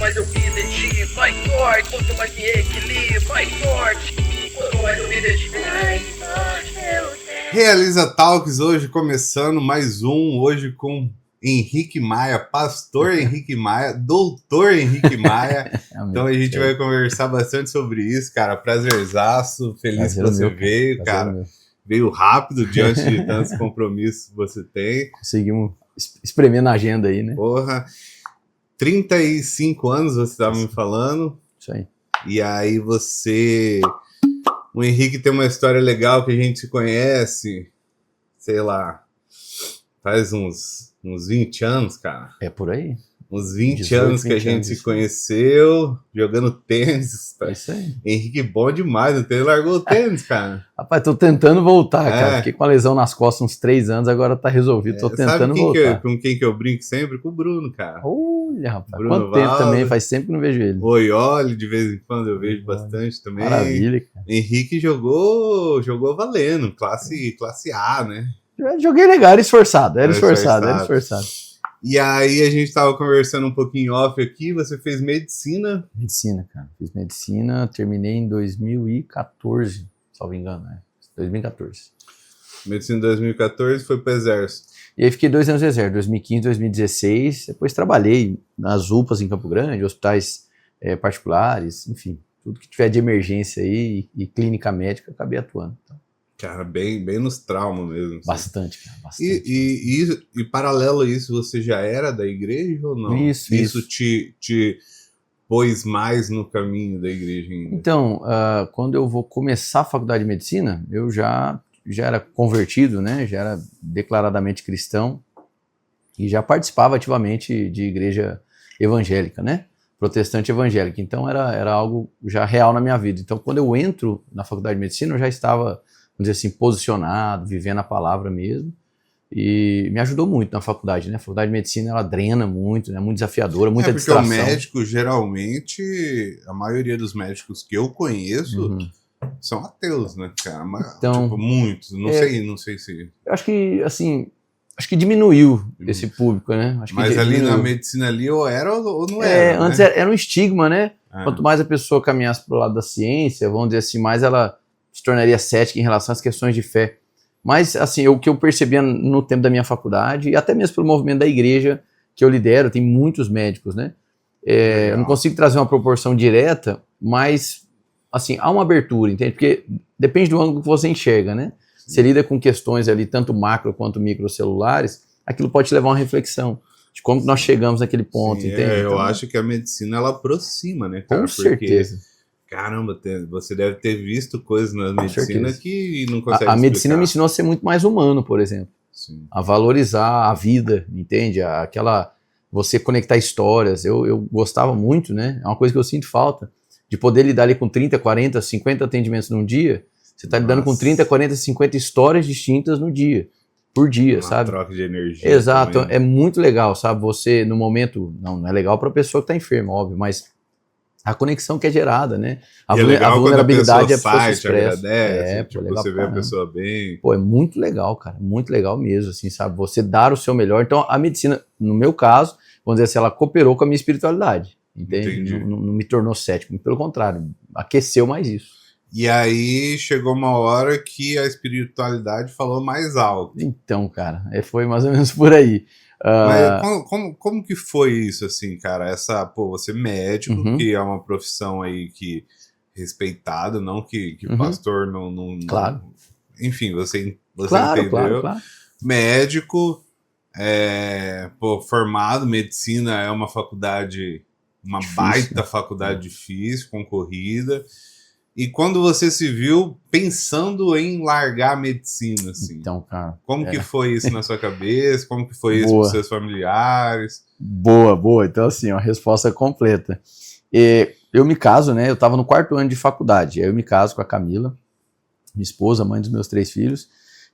mais eu vi de ti, mais forte. Quanto mais me equilibro, mais forte. Quanto mais eu vi de ti, mais forte eu tenho. Realiza Talks hoje começando mais um, hoje com Henrique Maia, pastor Henrique Maia, doutor Henrique Maia. Então a gente vai conversar bastante sobre isso, cara. Prazerzaço, feliz que você veio, cara. Veio rápido diante de tantos compromissos que você tem. Conseguimos espremer na agenda aí, né? Porra, 35 anos você estava me falando. Isso aí. E aí o Henrique tem uma história legal que a gente se conhece, sei lá, faz uns 20 anos, cara. É por aí. Uns 20 anos que a gente se conheceu, jogando tênis. É isso aí. Henrique bom demais, não tem, largou o tênis, cara. Rapaz, tô tentando voltar, cara. Fiquei com a lesão nas costas uns 3 anos, agora tá resolvido. Tô tentando voltar. Com quem que eu brinco sempre? Com o Bruno, cara. Olha, rapaz. Bruno Quanto tempo Valdo. também? Faz tempo que não vejo ele. Oiole, de vez em quando eu vejo bastante também. Maravilha, cara. Henrique jogou valendo, classe A, né? Joguei legal, era esforçado. Era esforçado. E aí a gente tava conversando um pouquinho off aqui, você fez medicina? Medicina, cara. Fiz medicina, terminei em 2014, salvo engano, né? 2014. Medicina em 2014, foi pro exército. E aí fiquei 2 anos no exército, 2015, 2016, depois trabalhei nas UPAs em Campo Grande, hospitais particulares, enfim, tudo que tiver de emergência aí e clínica médica, acabei atuando. Então. Cara, bem nos traumas mesmo. Assim. Bastante, cara, bastante. E paralelo a isso, você já era da igreja ou não? Isso te pôs mais no caminho da igreja ainda? Então, quando eu vou começar a faculdade de medicina, eu já era convertido, né? Já era declaradamente cristão e já participava ativamente de igreja evangélica, né? Protestante evangélica. Então, era algo já real na minha vida. Então, quando eu entro na faculdade de medicina, eu já estava, vamos dizer assim, posicionado, vivendo a palavra mesmo, e me ajudou muito na faculdade, né? A faculdade de medicina, ela drena muito, né? Muito desafiadora, muita distração. Porque o médico, geralmente, a maioria dos médicos que eu conheço são ateus, né, cara? Mas, então, tipo, muitos, não sei se... Eu acho que, assim, diminuiu esse público, né? Mas ali na medicina ali, ou era ou não era, antes né? era um estigma, né? Quanto mais a pessoa caminhasse pro lado da ciência, vamos dizer assim, mais ela se tornaria cética em relação às questões de fé. Mas, assim, o que eu percebia no tempo da minha faculdade, e até mesmo pelo movimento da igreja que eu lidero, tem muitos médicos, né? Eu não consigo trazer uma proporção direta, mas, assim, há uma abertura, entende? Porque depende do ângulo que você enxerga, né? Você lida com questões ali, tanto macro quanto microcelulares, aquilo pode te levar a uma reflexão de como nós chegamos naquele ponto, entende? Eu acho que a medicina, ela aproxima, né, cara? Com certeza. Caramba, você deve ter visto coisas na medicina que não consegue explicar. A medicina me ensinou a ser muito mais humano, por exemplo. Sim. A valorizar a vida, entende? Você conectar histórias. Eu gostava muito, né? É uma coisa que eu sinto falta, de poder lidar ali com 30, 40, 50 atendimentos num dia. Você está lidando com 30, 40, 50 histórias distintas no dia, por dia, sabe? Troca de energia. Exato, também. É muito legal, sabe? Você, no momento, não é legal para a pessoa que está enferma, óbvio, mas a conexão que é gerada, né? A vulnerabilidade é a pessoa se expressa. Agradece, legal você vê a pessoa bem. Pô, é muito legal, cara, muito legal mesmo, assim, sabe? Você dar o seu melhor. Então, a medicina, no meu caso, vamos dizer assim, ela cooperou com a minha espiritualidade, entende? Não me tornou cético, pelo contrário, aqueceu mais isso. E aí chegou uma hora que a espiritualidade falou mais alto. Então, cara, foi mais ou menos por aí. Mas como que foi isso, assim, cara? Você médico, que é uma profissão aí que respeitada, não que pastor não... Claro. Enfim, você claro, entendeu. Claro. Médico, formado, medicina é uma faculdade, uma difícil, baita faculdade difícil, concorrida. E quando você se viu pensando em largar a medicina, assim? Então, cara... Como que foi isso na sua cabeça? Como que foi isso com seus familiares? Boa. Então, assim, uma resposta completa. Eu me caso, né? Eu estava no 4º ano de faculdade. Aí eu me caso com a Camila, minha esposa, mãe dos meus 3 filhos.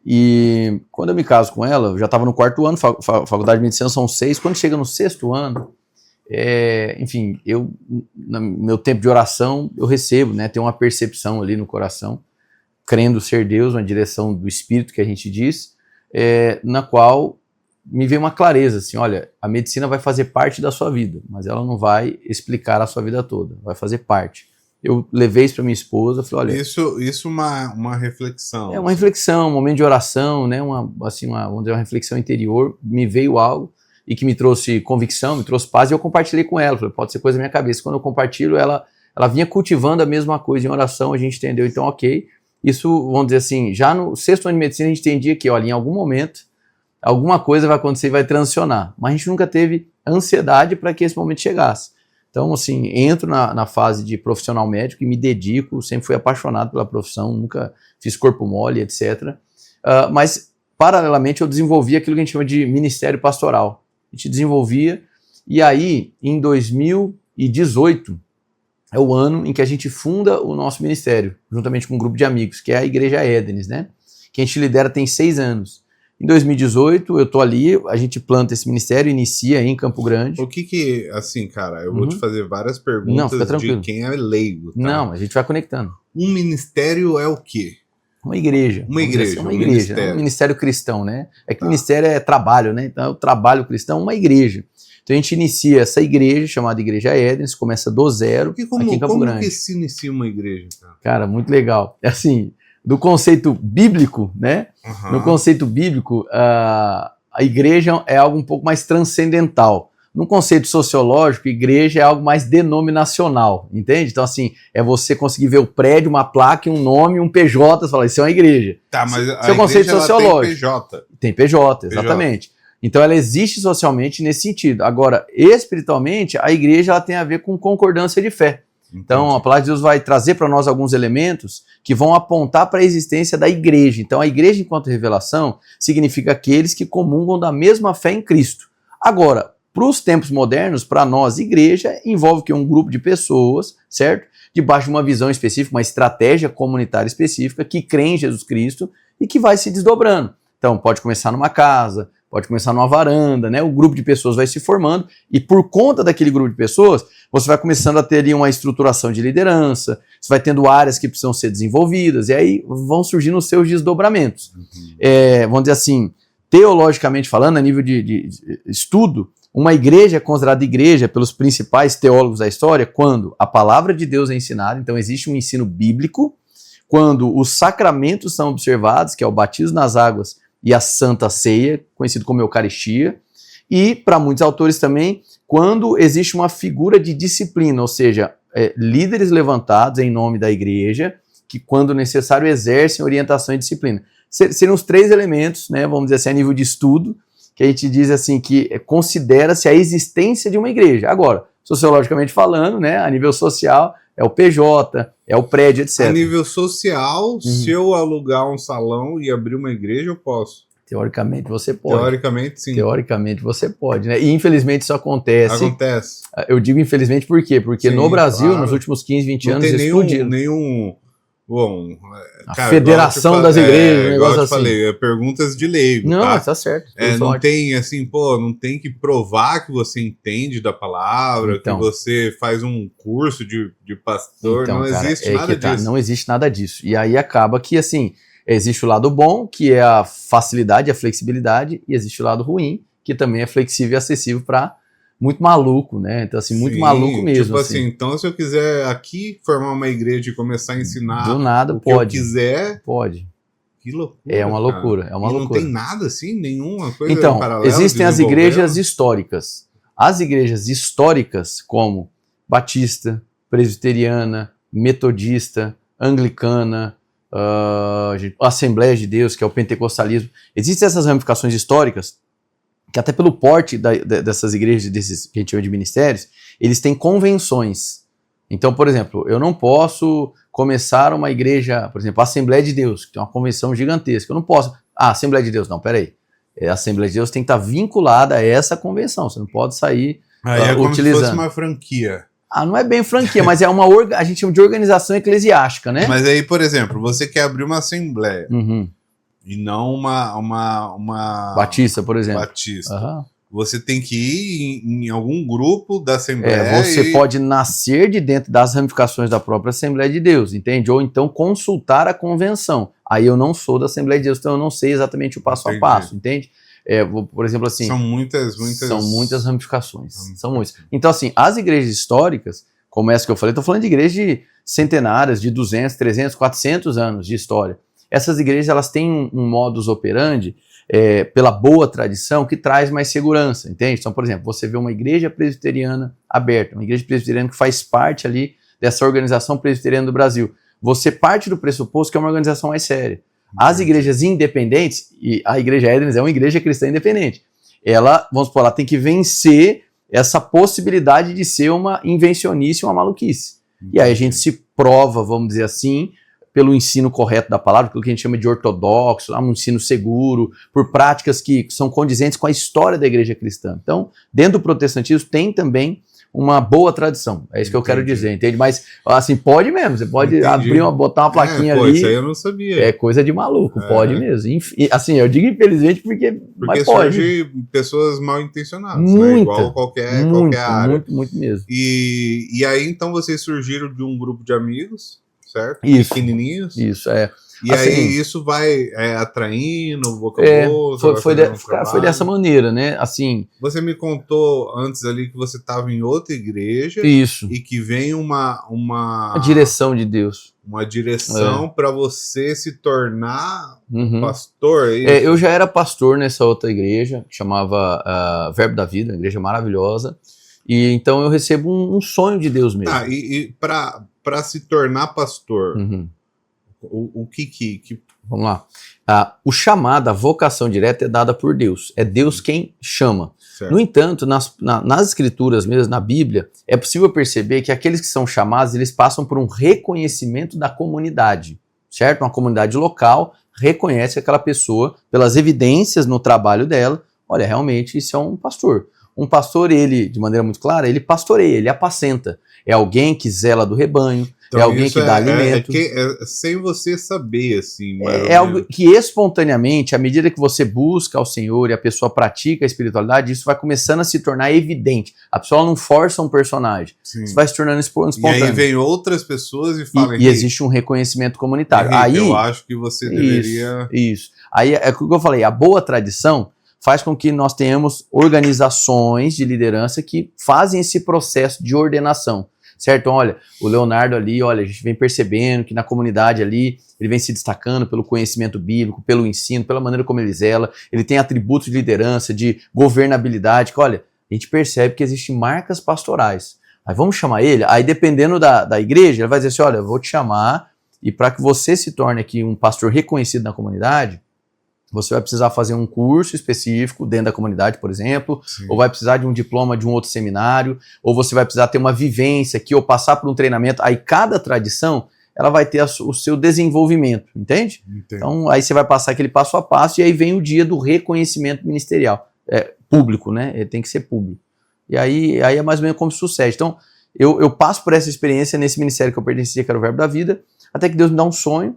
E quando eu me caso com ela, eu já estava no 4º ano, faculdade de medicina são 6. Quando chega no 6º ano... enfim, no meu tempo de oração, eu recebo, né, tem uma percepção ali no coração, crendo ser Deus, uma direção do Espírito que a gente diz, na qual me veio uma clareza, assim, olha, a medicina vai fazer parte da sua vida, mas ela não vai explicar a sua vida toda, vai fazer parte. Eu levei isso para minha esposa, falei, olha... Isso uma reflexão. É uma reflexão, um momento de oração, né, vamos dizer, uma reflexão interior, me veio algo e que me trouxe convicção, me trouxe paz, e eu compartilhei com ela, falei, pode ser coisa da minha cabeça. Quando eu compartilho, ela vinha cultivando a mesma coisa em oração, a gente entendeu, então ok. Isso, vamos dizer assim, já no 6º ano de medicina a gente entendia que, olha, em algum momento, alguma coisa vai acontecer e vai transicionar, mas a gente nunca teve ansiedade para que esse momento chegasse. Então, assim, entro na fase de profissional médico e me dedico, sempre fui apaixonado pela profissão, nunca fiz corpo mole, etc. Mas, paralelamente, eu desenvolvi aquilo que a gente chama de ministério pastoral. A gente desenvolvia, e aí, em 2018, é o ano em que a gente funda o nosso ministério, juntamente com um grupo de amigos, que é a Igreja Édenes, né? Que a gente lidera tem 6 anos. Em 2018, eu tô ali, a gente planta esse ministério, inicia aí em Campo Grande. O que assim, cara, eu vou te fazer várias perguntas de quem é leigo, tá? Não, a gente vai conectando. Um ministério é o quê? Uma igreja. Uma igreja, uma igreja. Um ministério cristão, né? É que ministério é trabalho, né? Então, o trabalho cristão é uma igreja. Então, a gente inicia essa igreja, chamada Igreja Édenes, começa do zero aqui em Campo Grande. Como que se inicia uma igreja, cara? Cara, muito legal. É assim... Do conceito bíblico, né? No conceito bíblico, a igreja é algo um pouco mais transcendental. No conceito sociológico, igreja é algo mais denominacional, entende? Então, assim, é você conseguir ver o prédio, uma placa, um nome, um PJ, você fala, isso é uma igreja. Tá, mas isso é o conceito sociológico. Tem PJ. Tem PJ, exatamente. Então, ela existe socialmente nesse sentido. Agora, espiritualmente, a igreja ela tem a ver com concordância de fé. Então, a palavra de Deus vai trazer para nós alguns elementos que vão apontar para a existência da igreja. Então, a igreja, enquanto revelação, significa aqueles que comungam da mesma fé em Cristo. Agora, para os tempos modernos, para nós, igreja, envolve que um grupo de pessoas, certo? Debaixo de uma visão específica, uma estratégia comunitária específica, que crê em Jesus Cristo e que vai se desdobrando. Então, pode começar numa casa, pode começar numa varanda, né? O grupo de pessoas vai se formando e por conta daquele grupo de pessoas, você vai começando a ter ali uma estruturação de liderança, você vai tendo áreas que precisam ser desenvolvidas e aí vão surgindo os seus desdobramentos. Vamos dizer assim, teologicamente falando, a nível de estudo, uma igreja é considerada igreja pelos principais teólogos da história quando a palavra de Deus é ensinada, então existe um ensino bíblico, quando os sacramentos são observados, que é o batismo nas águas e a Santa Ceia, conhecido como Eucaristia, e, para muitos autores também, quando existe uma figura de disciplina, ou seja, líderes levantados em nome da igreja, que, quando necessário, exercem orientação e disciplina. Seriam os 3 elementos, né, vamos dizer assim, a nível de estudo, que a gente diz assim, que considera-se a existência de uma igreja. Agora, sociologicamente falando, né, a nível social, é o PJ, é o prédio, etc. A nível social, se eu alugar um salão e abrir uma igreja, eu posso? Teoricamente você pode. Teoricamente sim. Teoricamente você pode, né? E infelizmente isso acontece. Acontece. Eu digo infelizmente por quê? Porque sim, no Brasil, claro, nos últimos 15, 20 anos, explodiram. Bom, a Federação das Igrejas, um negócio assim. Falei, perguntas de leigo. Não, tá certo. Não tem assim, não tem que provar que você entende da palavra, então, que você faz um curso de pastor, então, não existe nada disso. Não existe nada disso. E aí acaba que, assim, existe o lado bom, que é a facilidade, a flexibilidade, e existe o lado ruim, que também é flexível e acessível para muito maluco, né? Então, assim, muito maluco mesmo. Tipo assim, então se eu quiser aqui formar uma igreja e começar a ensinar do nada, o pode, que eu quiser... Pode. Que loucura, é uma loucura, é uma loucura. Não tem nada assim, nenhuma coisa então, paralela? Existem as igrejas históricas. As igrejas históricas, como Batista, Presbiteriana, Metodista, Anglicana, Assembleia de Deus, que é o pentecostalismo. Existem essas ramificações históricas que até pelo porte dessas igrejas, desses que a gente chama de ministérios, eles têm convenções. Então, por exemplo, eu não posso começar uma igreja, por exemplo, a Assembleia de Deus, que tem uma convenção gigantesca. Eu não posso... Assembleia de Deus, não, peraí. A Assembleia de Deus tem que estar vinculada a essa convenção, você não pode sair é como utilizando. Se fosse uma franquia. Não é bem franquia, mas é a gente chama de organização eclesiástica, né? Mas aí, por exemplo, você quer abrir uma assembleia, e não uma... Batista, por exemplo. Batista. Você tem que ir em algum grupo da Assembleia. Você pode nascer de dentro das ramificações da própria Assembleia de Deus, entende? Ou então consultar a convenção. Aí eu não sou da Assembleia de Deus, então eu não sei exatamente o passo a passo, entende? Por exemplo, assim... São muitas... São muitas ramificações. São muitas. Então, assim, as igrejas históricas, como essa que eu falei, estou falando de igrejas de centenárias, de 200, 300, 400 anos de história. Essas igrejas, elas têm um modus operandi, pela boa tradição, que traz mais segurança, entende? Então, por exemplo, você vê uma igreja presbiteriana aberta, uma igreja presbiteriana que faz parte ali dessa organização presbiteriana do Brasil. Você parte do pressuposto que é uma organização mais séria. As igrejas independentes, e a igreja Édenes é uma igreja cristã independente, ela, vamos supor, ela tem que vencer essa possibilidade de ser uma invencionice, uma maluquice. E aí a gente se prova, vamos dizer assim, pelo ensino correto da palavra, pelo que a gente chama de ortodoxo, um ensino seguro, por práticas que são condizentes com a história da igreja cristã. Então, dentro do protestantismo tem também uma boa tradição, é isso que eu quero dizer, entende? Mas, assim, pode mesmo, você pode abrir botar uma plaquinha ali. Isso aí eu não sabia. É coisa de maluco, pode mesmo. Assim, eu digo infelizmente porque mas pode. Surge pessoas mal intencionadas, né? Igual qualquer área. Muito mesmo. E aí, então, vocês surgiram de um grupo de amigos, certo? Isso. Pequenininhos. Isso, é. E assim, aí isso vai atraindo boca a boca. Foi dessa maneira, né? Assim. Você me contou antes ali que você estava em outra igreja. Isso. E que vem uma direção de Deus. Uma direção para você se tornar pastor. É isso? Eu já era pastor nessa outra igreja, que chamava Verbo da Vida, uma igreja maravilhosa. E então eu recebo um sonho de Deus mesmo. E para se tornar pastor. O que... Vamos lá. O chamado, a vocação direta é dada por Deus. É Deus quem chama. Certo. No entanto, nas escrituras mesmo, na Bíblia, é possível perceber que aqueles que são chamados, eles passam por um reconhecimento da comunidade, certo? Uma comunidade local reconhece aquela pessoa, pelas evidências no trabalho dela, olha, realmente isso é um pastor. Um pastor, ele, de maneira muito clara, ele pastoreia, ele apacenta. É alguém que zela do rebanho, então, é alguém que dá alimento. Sem você saber, assim. É algo que espontaneamente, à medida que você busca ao Senhor e a pessoa pratica a espiritualidade, isso vai começando a se tornar evidente. A pessoa não força um personagem. Sim. Isso vai se tornando espontâneo. E aí vem outras pessoas e falam... E existe um reconhecimento comunitário. Aí, eu acho que você deveria... Isso. Aí é o que eu falei, a boa tradição faz com que nós tenhamos organizações de liderança que fazem esse processo de ordenação. Certo? Olha, o Leonardo ali, olha, a gente vem percebendo que na comunidade ali, ele vem se destacando pelo conhecimento bíblico, pelo ensino, pela maneira como ele zela, ele tem atributos de liderança, de governabilidade, que olha, a gente percebe que existem marcas pastorais. Aí vamos chamar ele, aí dependendo da igreja, ele vai dizer assim, olha, eu vou te chamar e para que você se torne aqui um pastor reconhecido na comunidade, você vai precisar fazer um curso específico dentro da comunidade, por exemplo, Sim. ou vai precisar de um diploma de um outro seminário, ou você vai precisar ter uma vivência aqui, ou passar por um treinamento. Aí cada tradição, ela vai ter o seu desenvolvimento, entende? Então, aí você vai passar aquele passo a passo, e aí vem o dia do reconhecimento ministerial. Público, né? Ele tem que ser público. E aí é mais ou menos como sucede. Então, eu passo por essa experiência nesse ministério que eu pertencia, que era o Verbo da Vida, até que Deus me dá um sonho.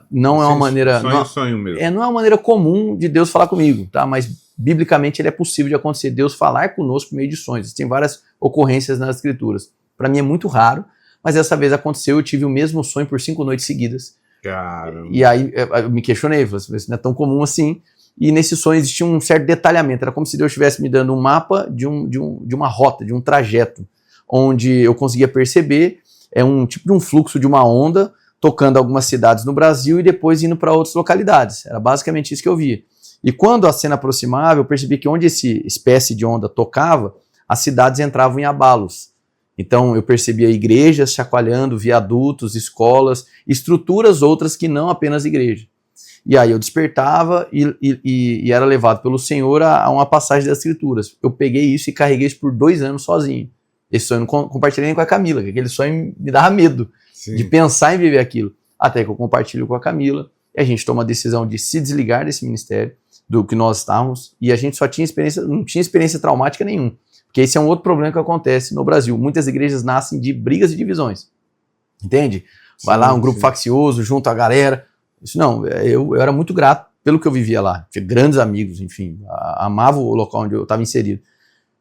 Não é uma maneira... Sonho mesmo. Não é uma maneira comum de Deus falar comigo, tá? Mas biblicamente ele é possível de acontecer, Deus falar conosco por meio de sonhos. Tem várias ocorrências nas escrituras. Para mim é muito raro, mas dessa vez aconteceu, eu tive o mesmo sonho por 5 noites seguidas. Caramba. E aí eu me questionei, falei, isso não é tão comum assim. E nesse sonho existia um certo detalhamento, era como se Deus estivesse me dando um mapa de uma rota, de um trajeto, onde eu conseguia perceber um tipo de um fluxo de uma onda, tocando algumas cidades no Brasil e depois indo para outras localidades. Era basicamente isso que eu via. E quando a cena aproximava, eu percebi que onde essa espécie de onda tocava, as cidades entravam em abalos. Então eu percebia igrejas chacoalhando, viadutos, escolas, estruturas outras que não apenas igreja. E aí eu despertava e era levado pelo Senhor a uma passagem das Escrituras. Eu peguei isso e carreguei isso por 2 anos sozinho. Esse sonho eu não compartilhei nem com a Camila, que aquele sonho me dava medo. Sim. De pensar em viver aquilo, até que eu compartilho com a Camila, e a gente toma a decisão de se desligar desse ministério, do que nós estávamos, e a gente só tinha experiência, não tinha experiência traumática nenhuma, porque esse é um outro problema que acontece no Brasil, muitas igrejas nascem de brigas e divisões, entende? Vai lá um grupo faccioso, junto a galera, isso não, eu era muito grato pelo que eu vivia lá, tinha grandes amigos, enfim, amava o local onde eu estava inserido,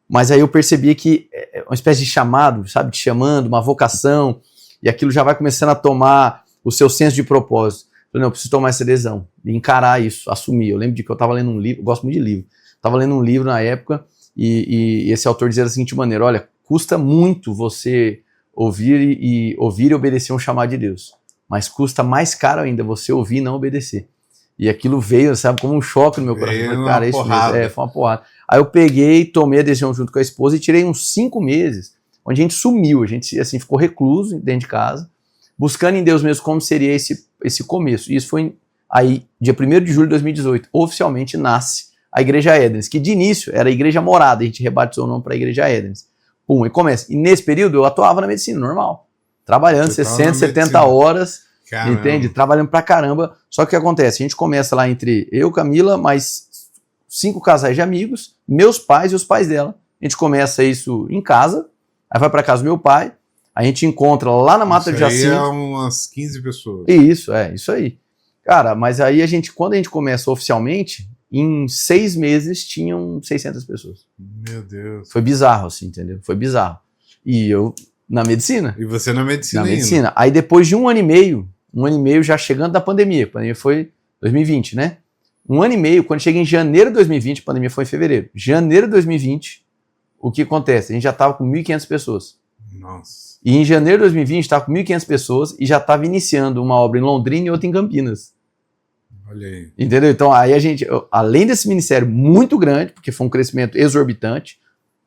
mas aí eu percebia que é uma espécie de chamado, sabe, te chamando, uma vocação, e aquilo já vai começando a tomar o seu senso de propósito. Falei, não, eu preciso tomar essa decisão, e encarar isso, assumir. Eu lembro de que eu estava lendo um livro, eu gosto muito de livro, estava lendo um livro na época, e esse autor dizia da seguinte maneira, olha, custa muito você ouvir e obedecer um chamado de Deus, mas custa mais caro ainda você ouvir e não obedecer. E aquilo veio, sabe, como um choque no meu coração. Eu falei, cara, isso mesmo, foi uma porrada. Aí eu peguei, tomei a decisão junto com a esposa e tirei uns 5 meses, onde a gente sumiu, a gente assim, ficou recluso dentro de casa, buscando em Deus mesmo como seria esse começo. E isso foi aí, dia 1º de julho de 2018, oficialmente nasce a Igreja Édenes, que de início era a Igreja Morada, a gente rebatizou o nome para a Igreja Édenes. Pum, e começa. E nesse período eu atuava na medicina, normal, trabalhando 60, 70 horas, caramba. Entende? Trabalhando pra caramba. Só que o que acontece? A gente começa lá entre eu, Camila, mais 5 casais de amigos, meus pais e os pais dela. A gente começa isso em casa, aí vai pra casa do meu pai, a gente encontra lá na Mata de Jacinto. Aí é umas 15 pessoas. Isso aí. Cara, mas aí quando a gente começa oficialmente, em 6 meses tinham 600 pessoas. Meu Deus. Foi bizarro, assim, entendeu? Foi bizarro. E eu na medicina. E você na medicina Na ainda. medicina. Aí depois de um ano e meio já chegando da pandemia. A pandemia foi 2020, né? Um ano e meio, quando chega em janeiro de 2020, a pandemia foi em fevereiro. Janeiro de 2020, o que acontece? A gente já estava com 1.500 pessoas. Nossa. E em janeiro de 2020, estava com 1.500 pessoas e já estava iniciando uma obra em Londrina e outra em Campinas. Olha aí. Entendeu? Então aí a gente, além desse ministério muito grande, porque foi um crescimento exorbitante,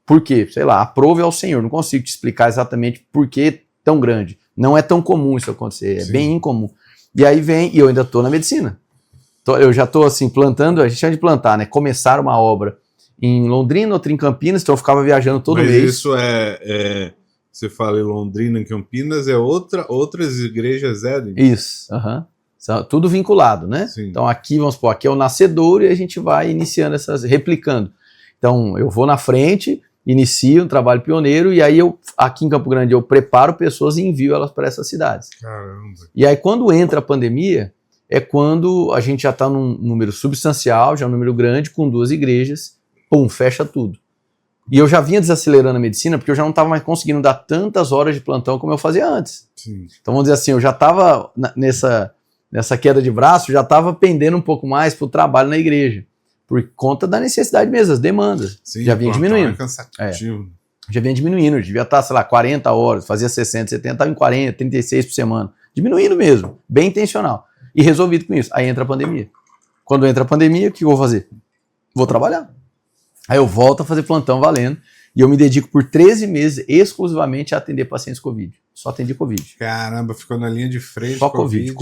por quê? Sei lá, aprove ao Senhor. Não consigo te explicar exatamente por que tão grande. Não é tão comum isso acontecer, é bem incomum. E aí e eu ainda estou na medicina. Eu já estou assim, plantando, a gente chama de plantar, né? Começar uma obra em Londrina, outra em Campinas, então eu ficava viajando todo mês. Mas isso você fala em Londrina, em Campinas, é outras igrejas Éden? Isso, tudo vinculado, né? Sim. Então aqui, vamos supor, aqui é o nascedouro e a gente vai iniciando replicando. Então eu vou na frente, inicio um trabalho pioneiro e aí aqui em Campo Grande eu preparo pessoas e envio elas para essas cidades. Caramba. E aí quando entra a pandemia, é quando a gente já está num número substancial, já um número grande, com 2 igrejas, pum, fecha tudo. E eu já vinha desacelerando a medicina, porque eu já não estava mais conseguindo dar tantas horas de plantão como eu fazia antes. Sim. Então vamos dizer assim, eu já estava nessa queda de braço, já estava pendendo um pouco mais para o trabalho na igreja, por conta da necessidade mesmo, das demandas. Sim, já vinha diminuindo. É cansativo. Já vinha diminuindo, devia estar, sei lá, 40 horas, fazia 60, 70, estava em 40, 36 por semana. Diminuindo mesmo, bem intencional. E resolvido com isso. Aí entra a pandemia. Quando entra a pandemia, o que eu vou fazer? Vou trabalhar. Aí eu volto a fazer plantão valendo e eu me dedico por 13 meses exclusivamente a atender pacientes Covid. Só atendi Covid. Caramba, ficou na linha de frente. Só Covid.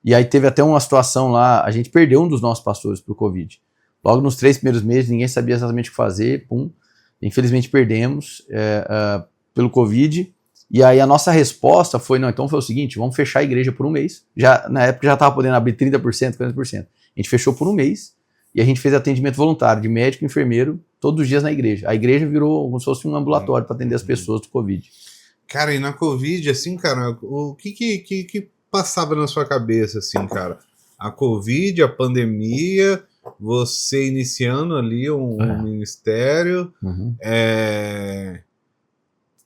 E aí teve até uma situação lá, a gente perdeu um dos nossos pastores pro Covid. Logo nos 3 primeiros meses, ninguém sabia exatamente o que fazer, pum. Infelizmente perdemos pelo Covid. E aí a nossa resposta foi, não, então foi o seguinte, vamos fechar a igreja por um mês. Na época já estava podendo abrir 30%, 40%. A gente fechou por um mês e a gente fez atendimento voluntário de médico e enfermeiro todos os dias na igreja. A igreja virou como se fosse um ambulatório para atender as pessoas do Covid. Cara, e na Covid, assim, cara, o que passava na sua cabeça, assim, cara? A Covid, a pandemia, você iniciando ali um ministério,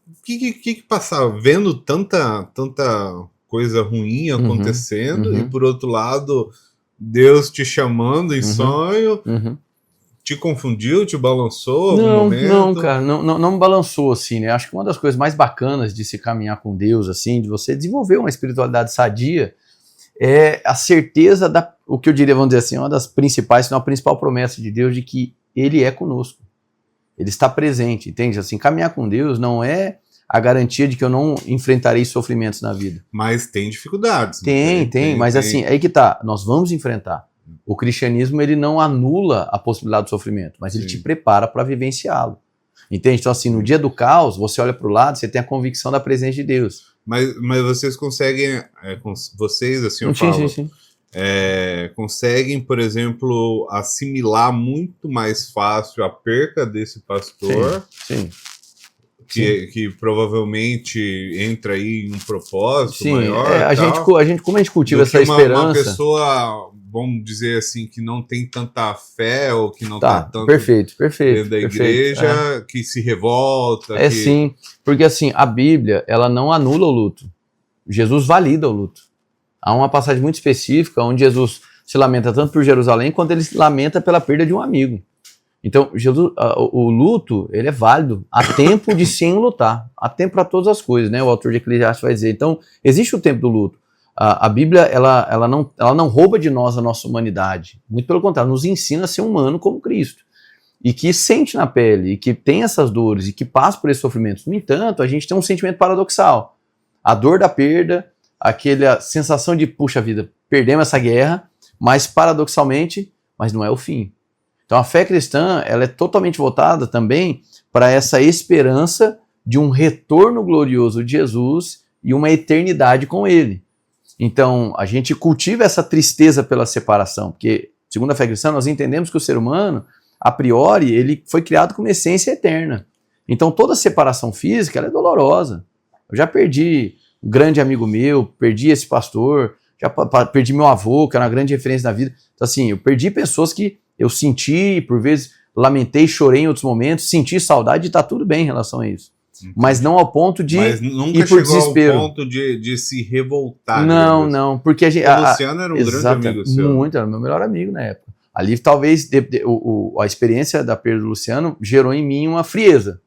o que passava? Vendo tanta coisa ruim acontecendo, e por outro lado, Deus te chamando em sonho, te confundiu, te balançou algum momento? Não, cara, não me balançou, assim, né? Acho que uma das coisas mais bacanas de se caminhar com Deus, assim, de você desenvolver uma espiritualidade sadia, é a certeza o que eu diria, vamos dizer assim, uma das principais, se não a principal promessa de Deus, de que Ele é conosco. Ele está presente, entende? Assim, caminhar com Deus não é a garantia de que eu não enfrentarei sofrimentos na vida. Mas tem dificuldades. Tem, mas assim, aí que tá, nós vamos enfrentar. O cristianismo, ele não anula a possibilidade do sofrimento, mas ele te prepara para vivenciá-lo. Entende? Então assim, no dia do caos, você olha para o lado, você tem a convicção da presença de Deus. Mas vocês conseguem, vocês, assim, eu falo, Sim. Conseguem, por exemplo, assimilar muito mais fácil a perca desse pastor, Sim. Que provavelmente entra aí em um propósito maior. A gente, como a gente cultiva essa esperança... Uma pessoa, vamos dizer assim, que não tem tanta fé ou que não está tanto perfeito, dentro da igreja, que se revolta. Sim, porque assim, a Bíblia, ela não anula o luto. Jesus valida o luto. Há uma passagem muito específica onde Jesus se lamenta tanto por Jerusalém quanto ele se lamenta pela perda de um amigo. Então, o luto, ele é válido. Há tempo de se enlutar. Há tempo para todas as coisas, né? O autor de Eclesiastes vai dizer. Então, existe o tempo do luto. A Bíblia, ela não rouba de nós a nossa humanidade. Muito pelo contrário, nos ensina a ser humano como Cristo. E que sente na pele, e que tem essas dores, e que passa por esses sofrimentos. No entanto, a gente tem um sentimento paradoxal. A dor da perda, aquela sensação de, puxa vida, perdemos essa guerra, mas paradoxalmente, mas não é o fim. Então a fé cristã, ela é totalmente voltada também para essa esperança de um retorno glorioso de Jesus e uma eternidade com ele. Então a gente cultiva essa tristeza pela separação, porque segundo a fé cristã nós entendemos que o ser humano, a priori, ele foi criado com uma essência eterna. Então toda separação física, ela é dolorosa. Eu já perdi um grande amigo meu, perdi esse pastor, já perdi meu avô, que era uma grande referência na vida. Então assim, eu perdi pessoas que eu senti, por vezes lamentei, chorei em outros momentos, senti saudade e tá tudo bem em relação a isso. Entendi. Mas não ao ponto de ir por desespero. Ao ponto de se revoltar. Não, porque a gente... O Luciano era um grande amigo seu. Muito, era meu melhor amigo na época. Ali talvez a experiência da perda do Luciano gerou em mim uma frieza.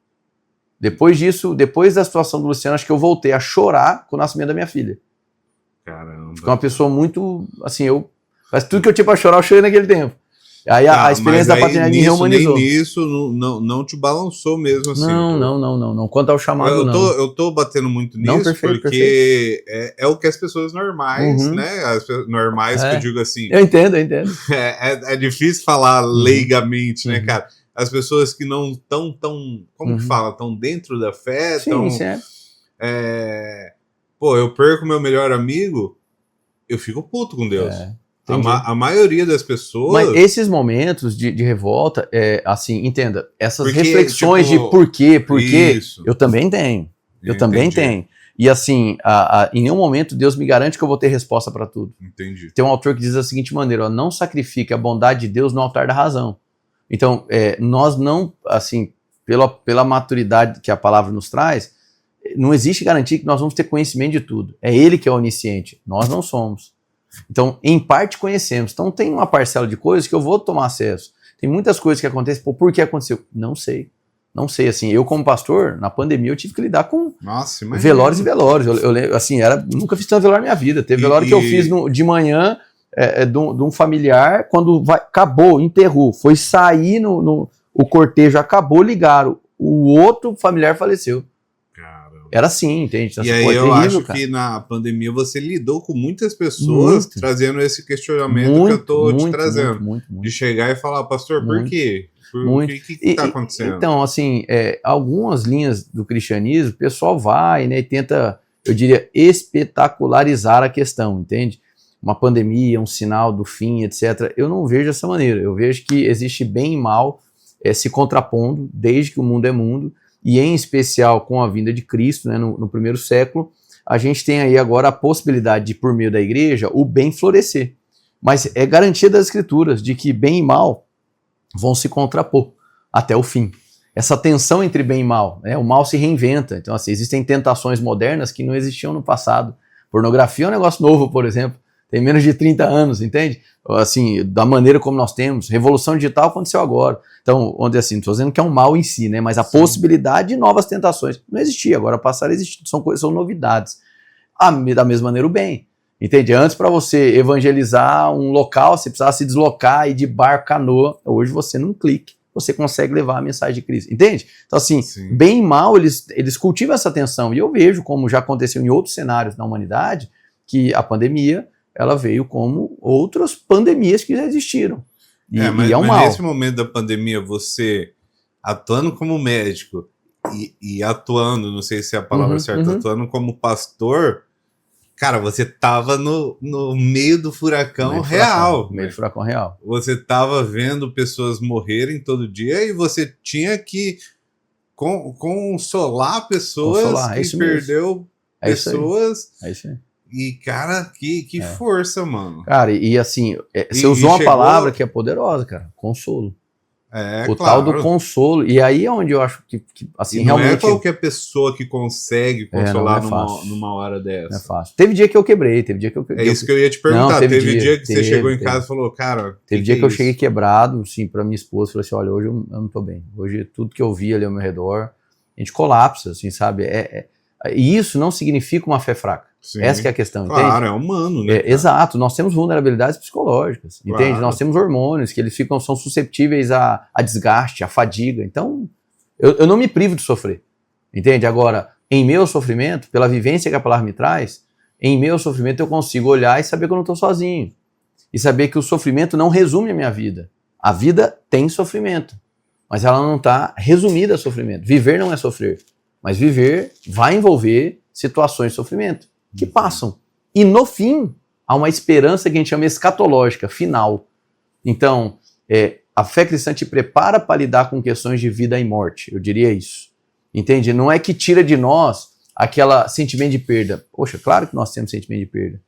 Depois disso, depois da situação do Luciano, acho que eu voltei a chorar com o nascimento da minha filha. Caramba. Fiquei uma pessoa muito, assim, mas tudo que eu tinha pra chorar, eu chorei naquele tempo. Aí a experiência da paternidade me rehumanizou. Nem nisso não te balançou mesmo assim. Não. Quanto ao chamado, eu tô batendo muito nisso, porque é o que as pessoas normais, né? As pessoas normais, que eu digo assim... Eu entendo. É difícil falar leigamente, né, cara? As pessoas que não estão tão... Como que fala? Estão dentro da fé, pô, eu perco meu melhor amigo, eu fico puto com Deus. A maioria das pessoas... Mas esses momentos de revolta, assim, entenda, essas reflexões de por quê, eu também tenho. Eu também tenho. E assim, em nenhum momento Deus me garante que eu vou ter resposta para tudo. Entendi. Tem um autor que diz da seguinte maneira, ó, não sacrifique a bondade de Deus no altar da razão. Então, nós não, assim, pela maturidade que a palavra nos traz, não existe garantia que nós vamos ter conhecimento de tudo. É Ele que é onisciente, nós não somos. Então, em parte conhecemos. Então, tem uma parcela de coisas que eu vou tomar acesso. Tem muitas coisas que acontecem. Pô, por que aconteceu? Não sei. Assim, eu como pastor, na pandemia, eu tive que lidar com velórios e velórios. Eu assim, nunca fiz tanto velório na minha vida. Teve velório que eu fiz de manhã de um familiar, quando acabou, enterrou. Foi sair, o cortejo acabou, ligaram. O outro familiar faleceu. Era assim, entende? Então, e aí eu acho que na pandemia você lidou com muitas pessoas trazendo esse questionamento que eu tô te trazendo. Muito. De chegar e falar, pastor, por quê? O que está acontecendo? Então, assim, algumas linhas do cristianismo, o pessoal vai, né, e tenta, eu diria, espetacularizar a questão, entende? Uma pandemia, um sinal do fim, etc. Eu não vejo dessa maneira. Eu vejo que existe bem e mal se contrapondo desde que o mundo é mundo. E em especial com a vinda de Cristo, né, no primeiro século, a gente tem aí agora a possibilidade de, por meio da igreja, o bem florescer. Mas é garantia das escrituras de que bem e mal vão se contrapor até o fim. Essa tensão entre bem e mal, né, o mal se reinventa. Então, assim, existem tentações modernas que não existiam no passado. Pornografia é um negócio novo, por exemplo. Tem menos de 30 anos, entende? Assim, da maneira como nós temos. Revolução digital aconteceu agora. Então, onde assim, não estou dizendo que é um mal em si, né? Mas a possibilidade de novas tentações não existia, agora passaram a existir. São novidades. Da mesma maneira o bem. Entende? Antes, para você evangelizar um local, você precisava se deslocar, ir de barco, canoa. Hoje, você, num clique, você consegue levar a mensagem de Cristo. Entende? Então, assim, bem e mal, eles cultivam essa tensão. E eu vejo, como já aconteceu em outros cenários na humanidade, que a pandemia, ela veio como outras pandemias que já existiram. Mas um mal. Nesse momento da pandemia, você atuando como médico e atuando, não sei se é a palavra certa, atuando como pastor, cara, você tava no meio do furacão real. No meio do furacão real. Você tava vendo pessoas morrerem todo dia e você tinha que consolar pessoas que perdeu pessoas. É isso aí. E, cara, que força, mano. Cara, e assim, você usou uma palavra que é poderosa, cara, consolo. O tal do consolo. E aí é onde eu acho que assim, e não realmente... é qualquer pessoa que consegue consolar não é numa hora dessa. Não é fácil. Teve dia que eu quebrei, É isso que eu ia te perguntar. Não, teve dia que você chegou em casa e falou, cara... Teve dia que eu cheguei quebrado, assim, pra minha esposa, falei assim, olha, hoje eu não tô bem. Hoje tudo que eu vi ali ao meu redor, a gente colapsa, assim, sabe? E isso não significa uma fé fraca. Sim. Essa que é a questão, claro, entende? é humano, né? Exato, nós temos vulnerabilidades psicológicas, Claro. entende? Nós temos hormônios que eles são susceptíveis a desgaste, a fadiga. Então, eu não me privo de sofrer, entende? Agora, em meu sofrimento, pela vivência que a palavra me traz, em meu sofrimento eu consigo olhar e saber que eu não estou sozinho. E saber que o sofrimento não resume a minha vida. A vida tem sofrimento, mas ela não está resumida a sofrimento. Viver não é sofrer, mas viver vai envolver situações de sofrimento que passam. E no fim, há uma esperança que a gente chama escatológica, final. Então, a fé cristã te prepara para lidar com questões de vida e morte, eu diria isso. Entende? Não é que tira de nós aquele sentimento de perda. Poxa, claro que nós temos sentimento de perda.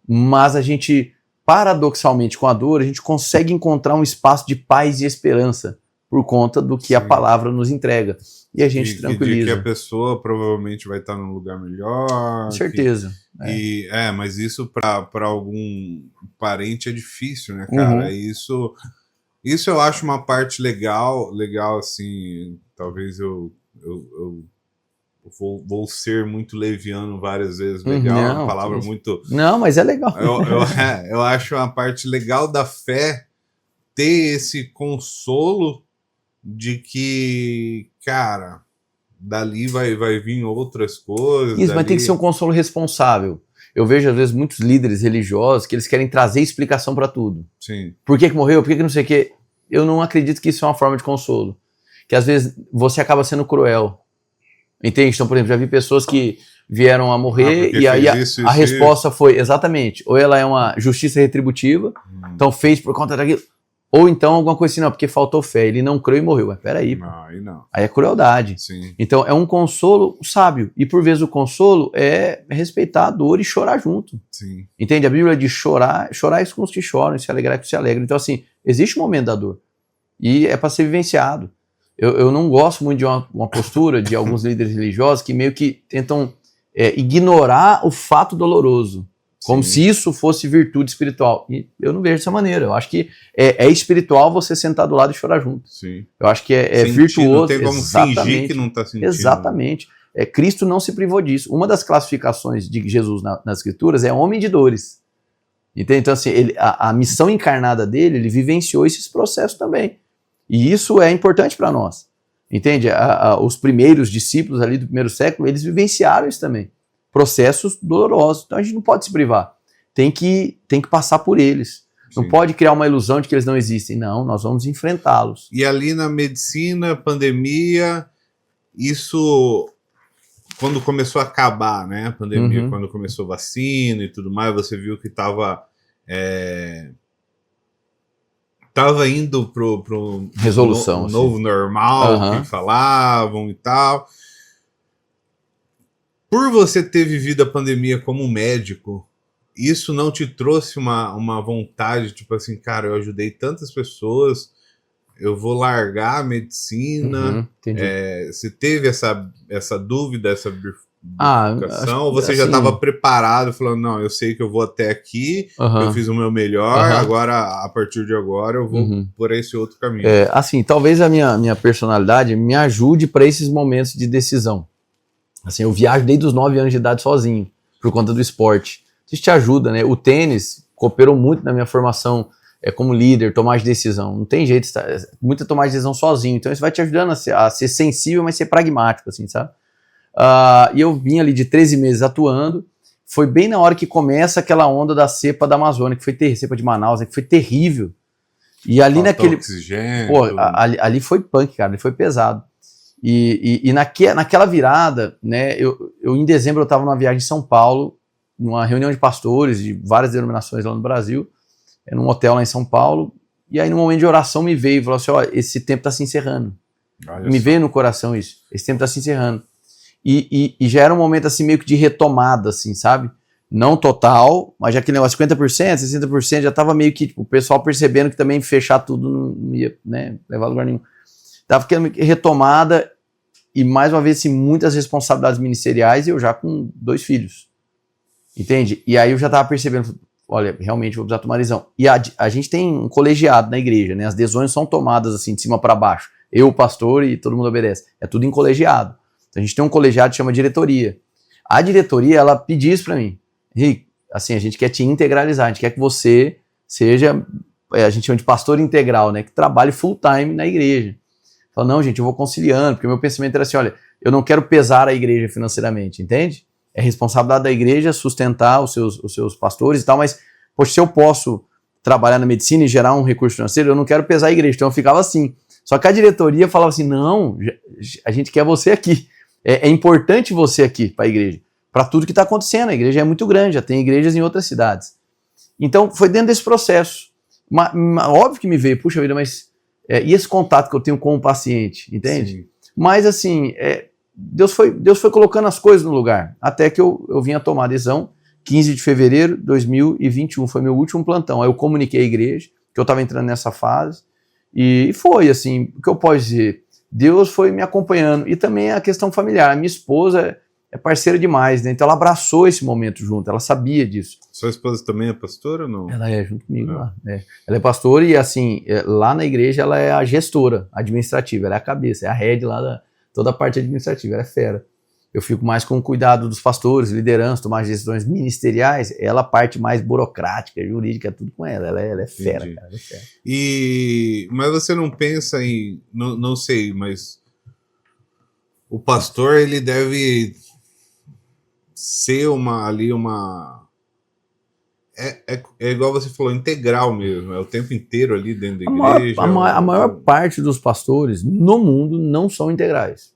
Mas a gente, paradoxalmente, com a dor, a gente consegue encontrar um espaço de paz e esperança por conta do que a palavra nos entrega. E a gente tranquiliza. Que a pessoa provavelmente vai estar num lugar melhor. Com certeza. Mas isso para algum parente é difícil, né, cara? Isso eu acho uma parte legal assim, talvez eu vou ser muito leviano várias vezes, legal, é uma palavra muito... Não, mas é legal. Eu acho uma parte legal da fé ter esse consolo de que, cara, dali vai vir outras coisas. Isso, mas tem que ser um consolo responsável. Eu vejo, às vezes, muitos líderes religiosos que eles querem trazer explicação para tudo. Sim. Por que morreu? Por que não sei o quê? Eu não acredito que isso é uma forma de consolo. Que, às vezes, você acaba sendo cruel. Entende? Então, por exemplo, já vi pessoas que vieram a morrer e aí a resposta foi, exatamente, ou ela é uma justiça retributiva, então fez por conta daquilo, ou então alguma coisa assim, não, porque faltou fé, ele não creu e morreu. Mas peraí, não. Aí é crueldade. Sim. Então é um consolo sábio, e por vezes o consolo é respeitar a dor e chorar junto. Sim. Entende? A Bíblia diz chorar isso com os que choram, e se alegrar com os que se alegram. Então assim, existe um momento da dor, e é para ser vivenciado. Eu não gosto muito de uma postura de alguns líderes religiosos que meio que tentam ignorar o fato doloroso, como se isso fosse virtude espiritual. E eu não vejo dessa maneira. Eu acho que é espiritual você sentar do lado e chorar junto. Sim. Eu acho que é virtuoso. Não tem como fingir que não está sentindo. Exatamente. Cristo não se privou disso. Uma das classificações de Jesus nas Escrituras é homem de dores. Entende? Então, assim, a missão encarnada dele, ele vivenciou esses processos também. E isso é importante para nós. Entende? Os primeiros discípulos ali do primeiro século, eles vivenciaram isso também. Processos dolorosos. Então a gente não pode se privar. Tem que passar por eles. Sim. Não pode criar uma ilusão de que eles não existem. Não, nós vamos enfrentá-los. E ali na medicina, pandemia, isso... Quando começou a acabar, né? A pandemia, quando começou a vacina e tudo mais, você viu que estava indo pro resolução, novo normal, que falavam e tal. Por você ter vivido a pandemia como médico, isso não te trouxe uma vontade, tipo assim, cara, eu ajudei tantas pessoas, eu vou largar a medicina? Você teve essa dúvida, essa bifurcação? Ou você já estava preparado, falando, não, eu sei que eu vou até aqui, eu fiz o meu melhor, agora, a partir de agora, eu vou por esse outro caminho? Assim, talvez a minha personalidade me ajude para esses momentos de decisão. Assim, eu viajo desde os 9 anos de idade sozinho, por conta do esporte. Isso te ajuda, né? O tênis cooperou muito na minha formação como líder, tomar de decisão. Não tem jeito, muita tomar de decisão sozinho. Então isso vai te ajudando a ser sensível, mas ser pragmático, assim, sabe? E eu vim ali de 13 meses atuando. Foi bem na hora que começa aquela onda da cepa da Amazônia, que foi cepa de Manaus, né, que foi terrível. E ali falta naquele... oxigênio. Pô, ali foi punk, cara, ali foi pesado. E naquela virada, né, eu em dezembro eu estava numa viagem em São Paulo, numa reunião de pastores de várias denominações lá no Brasil, num hotel lá em São Paulo, e aí no momento de oração me veio e falou assim, ó, esse tempo está se encerrando. Me veio no coração isso, esse tempo está se encerrando. E já era um momento assim meio que de retomada, assim, sabe? Não total, mas já aquele negócio 50%, 60%, já tava meio que, tipo, o pessoal percebendo que também fechar tudo não ia, né, levar a lugar nenhum. Tava ficando retomada e, mais uma vez, assim, muitas responsabilidades ministeriais e eu já com 2 filhos. Entende? E aí eu já tava percebendo, olha, realmente vou precisar tomar decisão. E a gente tem um colegiado na igreja, né? As decisões são tomadas assim, de cima para baixo. Eu, o pastor, e todo mundo obedece. É tudo em colegiado. Então a gente tem um colegiado que chama diretoria. A diretoria, ela pediu isso para mim. Rick, assim, a gente quer te integralizar, a gente quer que você seja, a gente chama de pastor integral, né? Que trabalhe full time na igreja. Fala, não, gente, eu vou conciliando, porque o meu pensamento era assim, olha, eu não quero pesar a igreja financeiramente, entende? É responsabilidade da igreja sustentar os seus pastores e tal, mas, poxa, se eu posso trabalhar na medicina e gerar um recurso financeiro, eu não quero pesar a igreja, então eu ficava assim. Só que a diretoria falava assim, não, a gente quer você aqui, é importante você aqui para a igreja, para tudo que está acontecendo, a igreja é muito grande, já tem igrejas em outras cidades. Então, foi dentro desse processo. Óbvio que me veio, puxa vida, mas e esse contato que eu tenho com o paciente, entende? Sim. Mas, assim, Deus foi colocando as coisas no lugar, até que eu vim a tomar a decisão, 15 de fevereiro de 2021, foi meu último plantão. Aí eu comuniquei à igreja que eu estava entrando nessa fase, e foi assim, o que eu posso dizer, Deus foi me acompanhando, e também a questão familiar, a minha esposa é parceira demais, né? Então ela abraçou esse momento junto, ela sabia disso. Sua esposa também é pastora ou não? Ela é, junto comigo lá. Ela é pastora e assim, lá na igreja ela é a gestora administrativa, ela é a cabeça, é a head lá toda a parte administrativa, ela é fera. Eu fico mais com o cuidado dos pastores, liderança, tomar decisões ministeriais, ela a parte mais burocrática, jurídica, tudo com ela. Ela é fera, cara, ela é fera. Mas você não pensa em, não sei, mas o pastor, ele deve ser é igual você falou, integral mesmo, é o tempo inteiro ali dentro da igreja. A maior parte dos pastores no mundo não são integrais.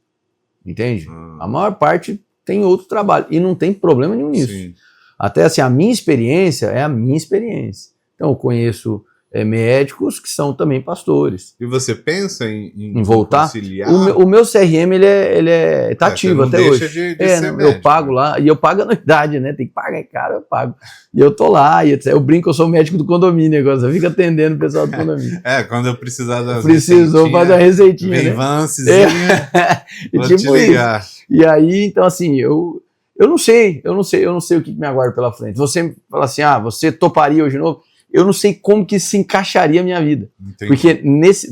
Entende? A maior parte tem outro trabalho e não tem problema nenhum nisso. Sim. Até assim, a minha experiência é a minha experiência. Então eu conheço médicos que são também pastores. E você pensa em voltar? Conciliar? O meu CRM ele tá ativo até hoje. Ser médico, eu pago lá, e eu pago anuidade, né? Tem que pagar, cara, eu pago. E eu tô lá, e eu brinco, eu sou médico do condomínio agora, eu fico atendendo o pessoal do condomínio. Quando eu precisar da Precisou fazer a receitinha, vem né? Vancezinha, vou tipo te ligar. Isso. E aí, então assim, eu não sei o que me aguarda pela frente. Você fala assim, você toparia hoje de novo? Eu não sei como que se encaixaria a minha vida. Entendi. Porque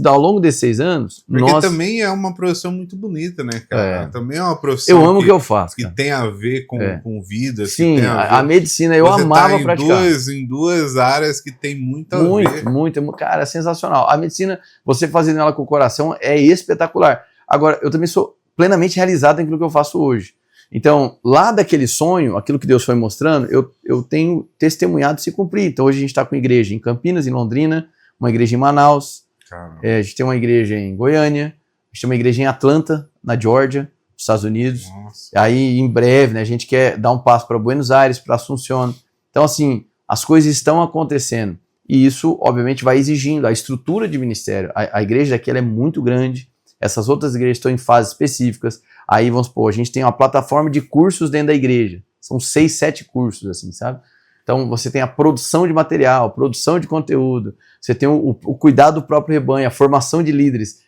ao longo desses 6 anos... Porque também é uma profissão muito bonita, né, cara? Também é uma profissão eu amo o que eu faço, que tem a ver com vida. Sim, a medicina eu amava praticar. Em duas áreas que tem muito a ver. Muito. Cara, é sensacional. A medicina, você fazendo ela com o coração, é espetacular. Agora, eu também sou plenamente realizado naquilo que eu faço hoje. Então, lá daquele sonho, aquilo que Deus foi mostrando, eu tenho testemunhado se cumprir. Então, hoje a gente está com igreja em Campinas, em Londrina, uma igreja em Manaus, a gente tem uma igreja em Goiânia, a gente tem uma igreja em Atlanta, na Georgia, nos Estados Unidos. Nossa. Aí, em breve, né, a gente quer dar um passo para Buenos Aires, para Assunção. Então, assim, as coisas estão acontecendo. E isso, obviamente, vai exigindo a estrutura de ministério. A igreja aqui ela é muito grande, essas outras igrejas estão em fases específicas. Aí, vamos supor, a gente tem uma plataforma de cursos dentro da igreja. São 6, 7 cursos, assim, sabe? Então, você tem a produção de material, produção de conteúdo, você tem o cuidado do próprio rebanho, a formação de líderes.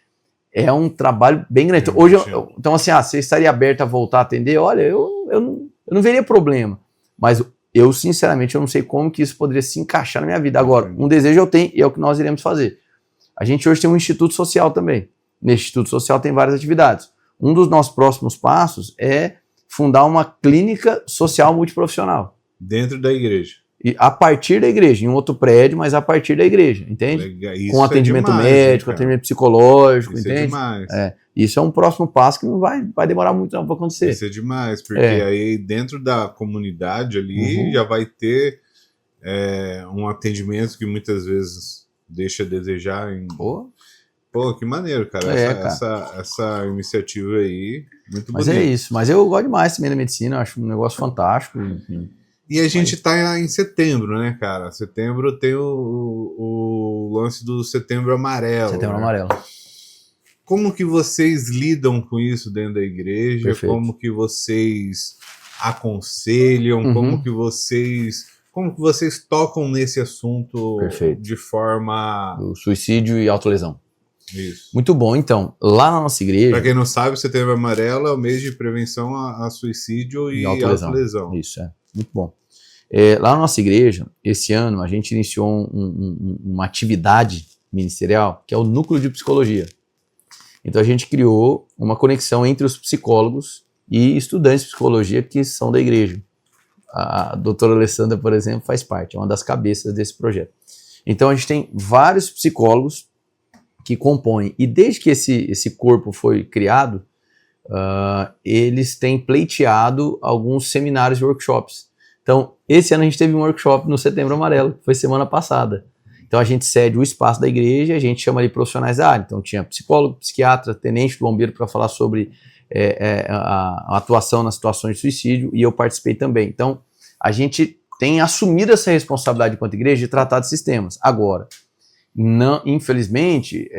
É um trabalho bem grande. Hoje, então, assim, você estaria aberto a voltar a atender? Olha, eu não veria problema. Mas eu, sinceramente, eu não sei como que isso poderia se encaixar na minha vida. Agora, um desejo eu tenho e é o que nós iremos fazer. A gente hoje tem um instituto social também. Nesse instituto social tem várias atividades. Um dos nossos próximos passos é fundar uma clínica social multiprofissional. Dentro da igreja. E a partir da igreja, em um outro prédio, mas a partir da igreja, entende? Isso com atendimento médico, atendimento psicológico, isso entende? É demais. Isso é um próximo passo que não vai demorar muito tempo para acontecer. Isso é demais, porque aí dentro da comunidade ali já vai ter um atendimento que muitas vezes deixa a desejar em... Pô, que maneiro, cara. Essa iniciativa aí, muito bonita. Mas é isso. Mas eu gosto demais também da medicina, eu acho um negócio fantástico. Enfim. E a gente tá em setembro, né, cara? Setembro tem o lance do Setembro Amarelo. Setembro Amarelo. Como que vocês lidam com isso dentro da igreja? Perfeito. Como que vocês aconselham, como que vocês tocam nesse assunto Perfeito. de forma... O suicídio e autolesão. Isso. Muito bom, então, lá na nossa igreja... Para quem não sabe, o Setembro Amarelo é o mês de prevenção a suicídio e autolesão. Isso, muito bom. Lá na nossa igreja, esse ano, a gente iniciou uma atividade ministerial, que é o Núcleo de Psicologia. Então a gente criou uma conexão entre os psicólogos e estudantes de psicologia que são da igreja. A doutora Alessandra, por exemplo, faz parte, é uma das cabeças desse projeto. Então a gente tem vários psicólogos que compõem, e desde que esse corpo foi criado, eles têm pleiteado alguns seminários e workshops. Então, esse ano a gente teve um workshop no Setembro Amarelo, que foi semana passada. Então a gente cede o espaço da igreja, a gente chama ali profissionais da área. Então tinha psicólogo, psiquiatra, tenente do bombeiro para falar sobre a atuação nas situações de suicídio, e eu participei também. Então a gente tem assumido essa responsabilidade enquanto igreja de tratar desses temas. Agora, não, infelizmente,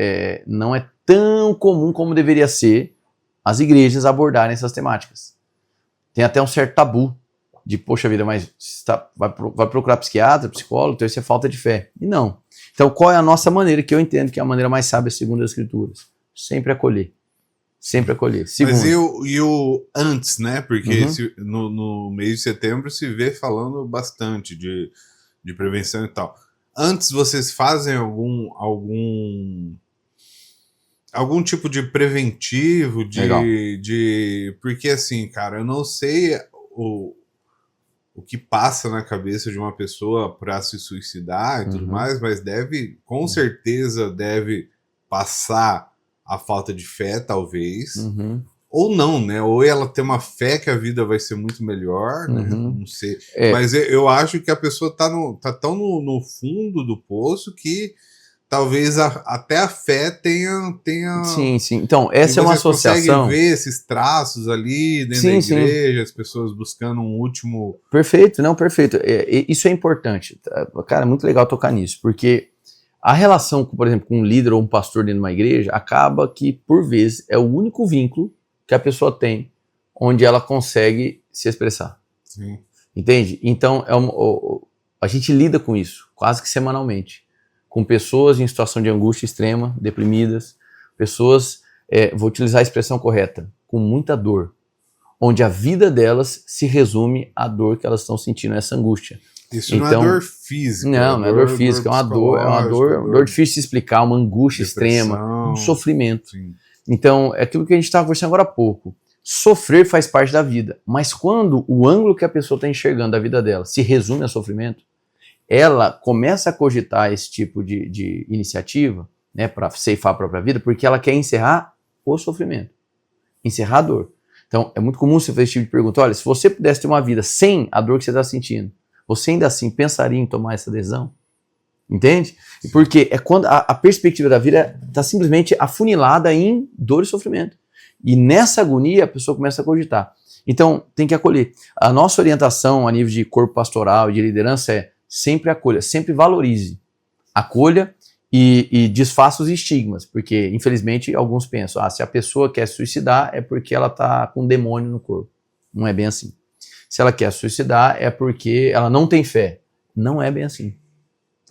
não é tão comum como deveria ser as igrejas abordarem essas temáticas. Tem até um certo tabu de, poxa vida, mas vai procurar psiquiatra, psicólogo, então isso é falta de fé. E não. Então, qual é a nossa maneira, que eu entendo que é a maneira mais sábia segundo as Escrituras? Sempre acolher. Sempre acolher. Segundo, mas e o antes, né? Porque no mês de setembro se vê falando bastante de prevenção e tal. Antes vocês fazem algum tipo de preventivo, porque assim, cara, eu não sei o que passa na cabeça de uma pessoa para se suicidar e tudo mais, mas com certeza deve passar a falta de fé, talvez, ou não, né? Ou ela tem uma fé que a vida vai ser muito melhor, né? Não sei. Mas eu acho que a pessoa tá tão no fundo do poço que talvez até a fé tenha... Sim. Então, essa é uma associação... Você consegue ver esses traços ali dentro da igreja, as pessoas buscando um último... Perfeito. Isso é importante. Cara, é muito legal tocar nisso, porque a relação, por exemplo, com um líder ou um pastor dentro de uma igreja acaba que, por vezes, é o único vínculo que a pessoa tem onde ela consegue se expressar. Sim. Entende? Então, a gente lida com isso quase que semanalmente. Com pessoas em situação de angústia extrema, deprimidas, pessoas, vou utilizar a expressão correta, com muita dor, onde a vida delas se resume à dor que elas estão sentindo, essa angústia. Isso então, não é dor física. Não é dor física, é uma dor difícil de explicar, uma angústia extrema, um sofrimento. Sim. Então, é aquilo que a gente estava conversando agora há pouco. Sofrer faz parte da vida, mas quando o ângulo que a pessoa está enxergando da vida dela se resume a sofrimento, ela começa a cogitar esse tipo de iniciativa, né, para ceifar a própria vida, porque ela quer encerrar o sofrimento, encerrar a dor. Então, é muito comum você fazer esse tipo de pergunta. Olha, se você pudesse ter uma vida sem a dor que você está sentindo, você ainda assim pensaria em tomar essa decisão? Entende? Porque é quando a perspectiva da vida está simplesmente afunilada em dor e sofrimento. E nessa agonia a pessoa começa a cogitar. Então, tem que acolher. A nossa orientação a nível de corpo pastoral e de liderança é sempre acolha, sempre valorize. Acolha e desfaça os estigmas, porque infelizmente alguns pensam, se a pessoa quer se suicidar é porque ela está com um demônio no corpo. Não é bem assim. Se ela quer se suicidar é porque ela não tem fé. Não é bem assim.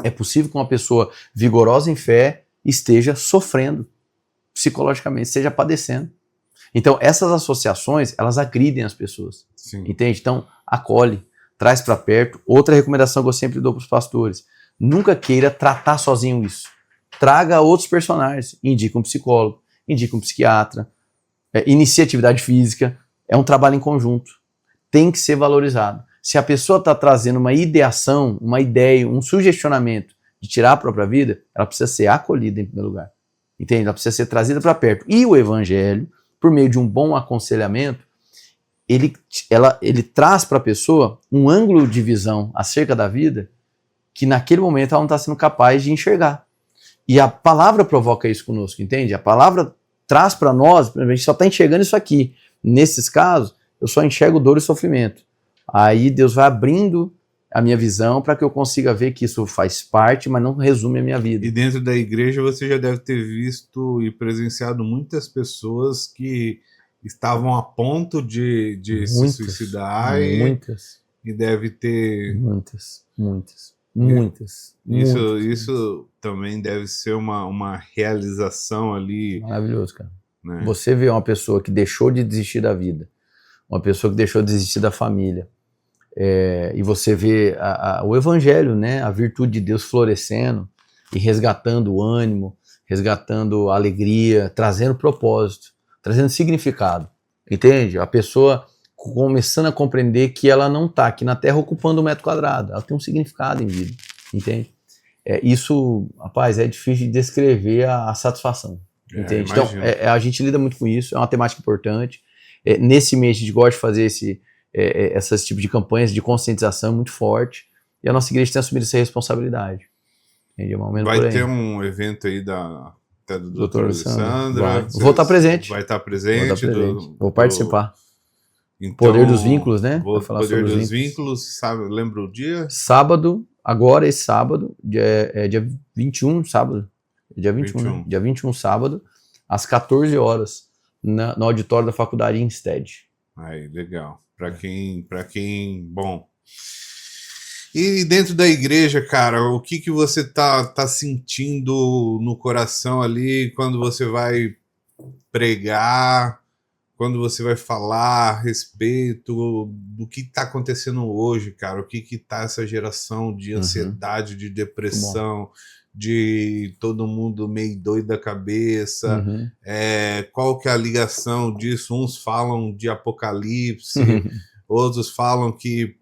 É possível que uma pessoa vigorosa em fé esteja sofrendo psicologicamente, esteja padecendo. Então essas associações, elas agridem as pessoas. Sim. Entende? Então acolhe, traz para perto. Outra recomendação que eu sempre dou para os pastores: nunca queira tratar sozinho isso. Traga outros personagens. Indica um psicólogo, indica um psiquiatra, inicie atividade física. É um trabalho em conjunto. Tem que ser valorizado. Se a pessoa está trazendo uma ideação, uma ideia, um sugestionamento de tirar a própria vida, ela precisa ser acolhida em primeiro lugar. Entende? Ela precisa ser trazida para perto. E o evangelho, por meio de um bom aconselhamento, ele traz para a pessoa um ângulo de visão acerca da vida que naquele momento ela não está sendo capaz de enxergar. E a palavra provoca isso conosco, entende? A palavra traz para nós, a gente só está enxergando isso aqui. Nesses casos, eu só enxergo dor e sofrimento. Aí Deus vai abrindo a minha visão para que eu consiga ver que isso faz parte, mas não resume a minha vida. E dentro da igreja você já deve ter visto e presenciado muitas pessoas que estavam a ponto de se suicidar e deve ter... Muitas. Isso também deve ser uma realização ali. Maravilhoso, cara. Né? Você vê uma pessoa que deixou de desistir da vida, uma pessoa que deixou de desistir da família, e você vê o evangelho, né? A virtude de Deus florescendo e resgatando o ânimo, resgatando a alegria, trazendo propósito, trazendo significado, entende? A pessoa começando a compreender que ela não está aqui na Terra ocupando 1 metro quadrado, ela tem um significado em vida, entende? Isso, rapaz, é difícil de descrever a satisfação, entende? Então, a gente lida muito com isso, é uma temática importante. Nesse mês a gente gosta de fazer esses tipos de campanhas de conscientização muito forte, e a nossa igreja tem assumido essa responsabilidade. Entende? Vai ter um evento aí até do Dr. Alessandro. Vou estar presente. Vai estar presente. Vou participar. Então, Poder dos vínculos, né? Poder dos vínculos, sabe? Lembra o dia? Sábado, agora esse sábado, dia 21, sábado. Dia 21, né? Dia 21, sábado, às 14 horas, no auditório da Faculdade Instead. Aí, legal. Para quem, bom. E dentro da igreja, cara, o que você tá sentindo no coração ali quando você vai pregar? Quando você vai falar a respeito do que está acontecendo hoje, cara, o que está essa geração de ansiedade, de depressão, de todo mundo meio doido da cabeça, qual que é a ligação disso? Uns falam de apocalipse, outros falam que,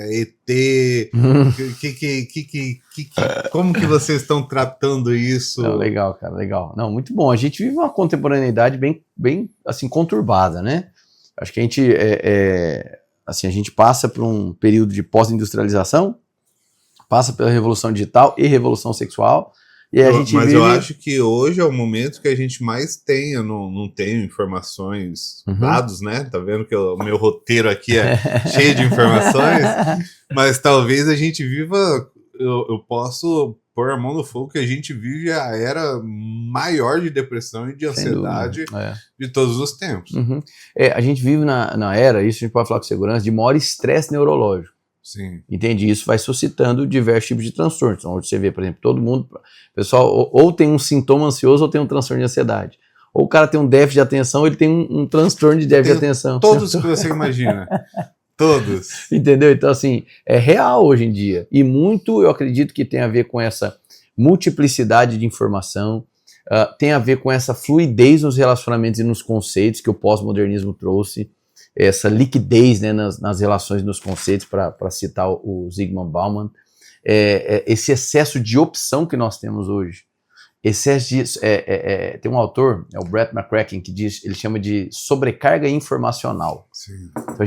ET, como que vocês estão tratando isso? Não, legal, cara, legal. Não, muito bom. A gente vive uma contemporaneidade bem assim, conturbada, né? Acho que a gente, a gente passa por um período de pós-industrialização, passa pela revolução digital e revolução sexual, e a gente Mas eu acho que hoje é o momento que a gente mais tem, eu não tenho informações, dados, né? Tá vendo que o meu roteiro aqui é cheio de informações, mas talvez a gente viva, eu posso pôr a mão no fogo que a gente vive a era maior de depressão e de ansiedade de todos os tempos. A gente vive na era, isso a gente pode falar com segurança, de maior estresse neurológico. Sim. Entende? Isso vai suscitando diversos tipos de transtornos. Então, onde você vê, por exemplo, todo mundo, pessoal, ou tem um sintoma ansioso ou tem um transtorno de ansiedade. Ou o cara tem um déficit de atenção, ele tem um transtorno de déficit de atenção. Todos que você imagina. Todos. Entendeu? Então, assim, é real hoje em dia. E muito, eu acredito que tem a ver com essa multiplicidade de informação, tem a ver com essa fluidez nos relacionamentos e nos conceitos que o pós-modernismo trouxe, essa liquidez, né, nas relações e nos conceitos, para citar o Zygmunt Bauman, esse excesso de opção que nós temos hoje. Tem um autor, o Brett McCracken, que diz, ele chama de sobrecarga informacional. Sim. Então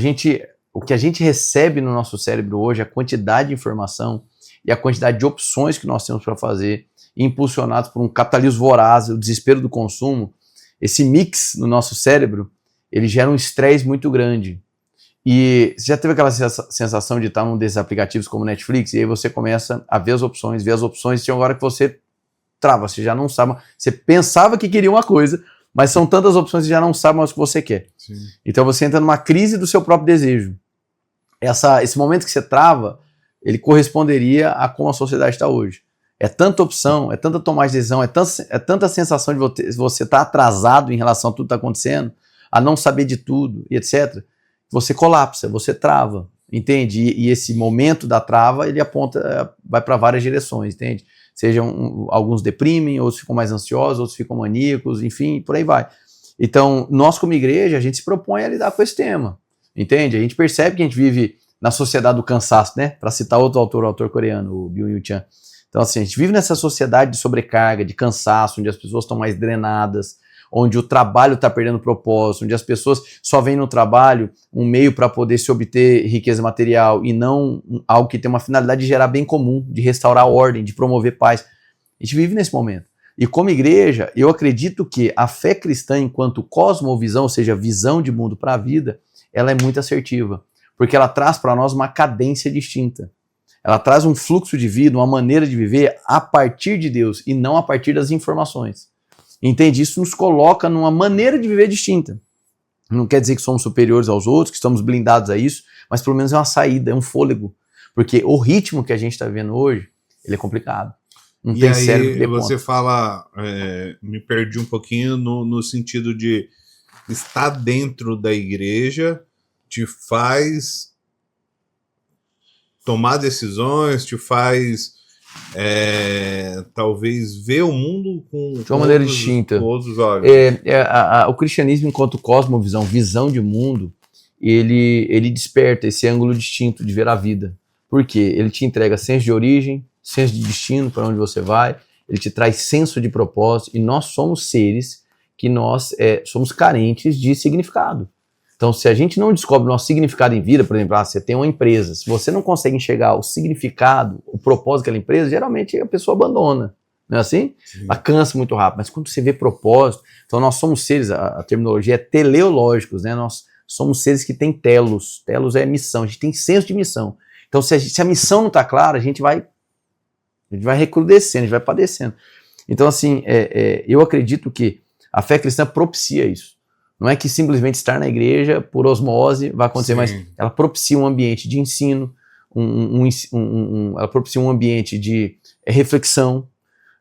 o que a gente recebe no nosso cérebro hoje, a quantidade de informação e a quantidade de opções que nós temos para fazer, impulsionados por um capitalismo voraz, o desespero do consumo, esse mix no nosso cérebro, ele gera um estresse muito grande. E você já teve aquela sensação de estar num desses aplicativos como Netflix, e aí você começa a ver as opções, e tem uma hora que você trava, você já não sabe, você pensava que queria uma coisa, mas são tantas opções que você já não sabe mais o que você quer. Sim. Então você entra numa crise do seu próprio desejo. Esse momento que você trava, ele corresponderia a como a sociedade está hoje. É tanta opção, é tanta tomada de decisão, é tanta sensação de você estar atrasado em relação a tudo que está acontecendo, a não saber de tudo, e etc., você colapsa, você trava, entende? E esse momento da trava, ele vai para várias direções, entende? Alguns deprimem, outros ficam mais ansiosos, outros ficam maníacos, enfim, por aí vai. Então, nós como igreja, a gente se propõe a lidar com esse tema, entende? A gente percebe que a gente vive na sociedade do cansaço, né? Para citar outro autor, o autor coreano, o Byung-Chul Chan. Então, assim, a gente vive nessa sociedade de sobrecarga, de cansaço, onde as pessoas estão mais drenadas, onde o trabalho está perdendo propósito, onde as pessoas só veem no trabalho um meio para poder se obter riqueza material e não algo que tem uma finalidade de gerar bem comum, de restaurar a ordem, de promover paz. A gente vive nesse momento. E como igreja, eu acredito que a fé cristã enquanto cosmovisão, ou seja, visão de mundo para a vida, ela é muito assertiva, porque ela traz para nós uma cadência distinta. Ela traz um fluxo de vida, uma maneira de viver a partir de Deus e não a partir das informações. Entende? Isso nos coloca numa maneira de viver distinta. Não quer dizer que somos superiores aos outros, que estamos blindados a isso, mas pelo menos é uma saída, é um fôlego. Porque o ritmo que a gente está vivendo hoje, ele é complicado. Não E tem aí cérebro que dê você conta. fala, me perdi um pouquinho no sentido de estar dentro da igreja te faz tomar decisões, te faz talvez ver o mundo De uma maneira distinta. com outros olhos. O cristianismo, enquanto cosmovisão, visão de mundo, ele desperta esse ângulo distinto de ver a vida. Por quê? Ele te entrega senso de origem, senso de destino, para onde você vai, ele te traz senso de propósito, e nós somos seres que nós somos carentes de significado. Então, se a gente não descobre o nosso significado em vida, por exemplo, você tem uma empresa, se você não consegue enxergar o significado, o propósito daquela empresa, geralmente a pessoa abandona, não é assim? Sim. Ela cansa muito rápido, mas quando você vê propósito, então nós somos seres, a terminologia é teleológicos, né? Nós somos seres que têm telos é missão, a gente tem senso de missão. Então, se a missão não está clara, a gente vai recrudescendo, a gente vai padecendo. Então, assim, eu acredito que a fé cristã propicia isso. Não é que simplesmente estar na igreja, por osmose, vai acontecer, mas ela propicia um ambiente de ensino, ela propicia um ambiente de reflexão,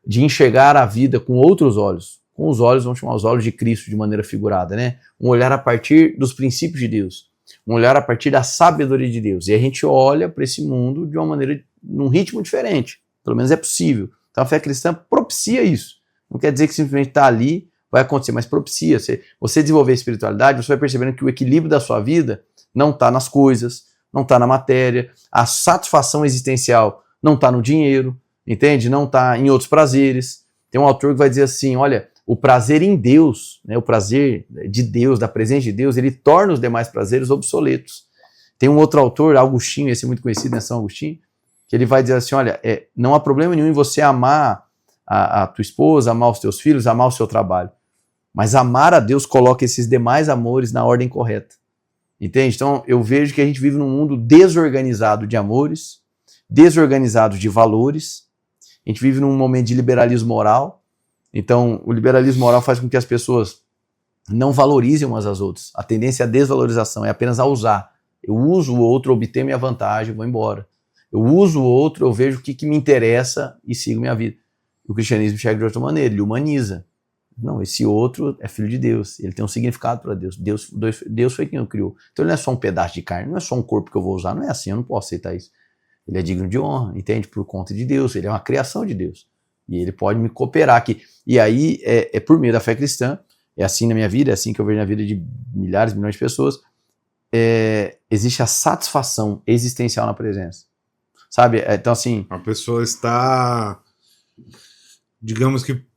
de enxergar a vida com outros olhos. Com os olhos, vamos chamar os olhos de Cristo de maneira figurada, né? Um olhar a partir dos princípios de Deus. Um olhar a partir da sabedoria de Deus. E a gente olha para esse mundo de uma maneira, num ritmo diferente. Pelo menos é possível. Então a fé cristã propicia isso. Não quer dizer que simplesmente está ali, vai acontecer, mas propicia. Você desenvolver a espiritualidade, você vai percebendo que o equilíbrio da sua vida não está nas coisas, não está na matéria, a satisfação existencial não está no dinheiro, entende? Não está em outros prazeres. Tem um autor que vai dizer assim, olha, o prazer em Deus, né, o prazer de Deus, da presença de Deus, ele torna os demais prazeres obsoletos. Tem um outro autor, Agostinho, esse é muito conhecido, né, São Agostinho, que ele vai dizer assim, olha, não há problema nenhum em você amar a tua esposa, amar os teus filhos, amar o seu trabalho. Mas amar a Deus coloca esses demais amores na ordem correta. Entende? Então eu vejo que a gente vive num mundo desorganizado de amores, desorganizado de valores. A gente vive num momento de liberalismo moral. Então o liberalismo moral faz com que as pessoas não valorizem umas às outras. A tendência é a desvalorização, é apenas a usar. Eu uso o outro, obter minha vantagem, vou embora. Eu uso o outro, eu vejo o que me interessa e sigo minha vida. O cristianismo enxerga de outra maneira, ele humaniza. Não, esse outro é filho de Deus, ele tem um significado para Deus. Deus foi quem o criou. Então ele não é só um pedaço de carne, não é só um corpo que eu vou usar, não é assim, eu não posso aceitar isso. Ele é digno de honra, entende? Por conta de Deus, ele é uma criação de Deus. E ele pode me cooperar aqui. E aí, por meio da fé cristã, é assim na minha vida, é assim que eu vejo na vida de milhares, milhões de pessoas, existe a satisfação existencial na presença. Sabe? Então assim... A pessoa está, digamos que,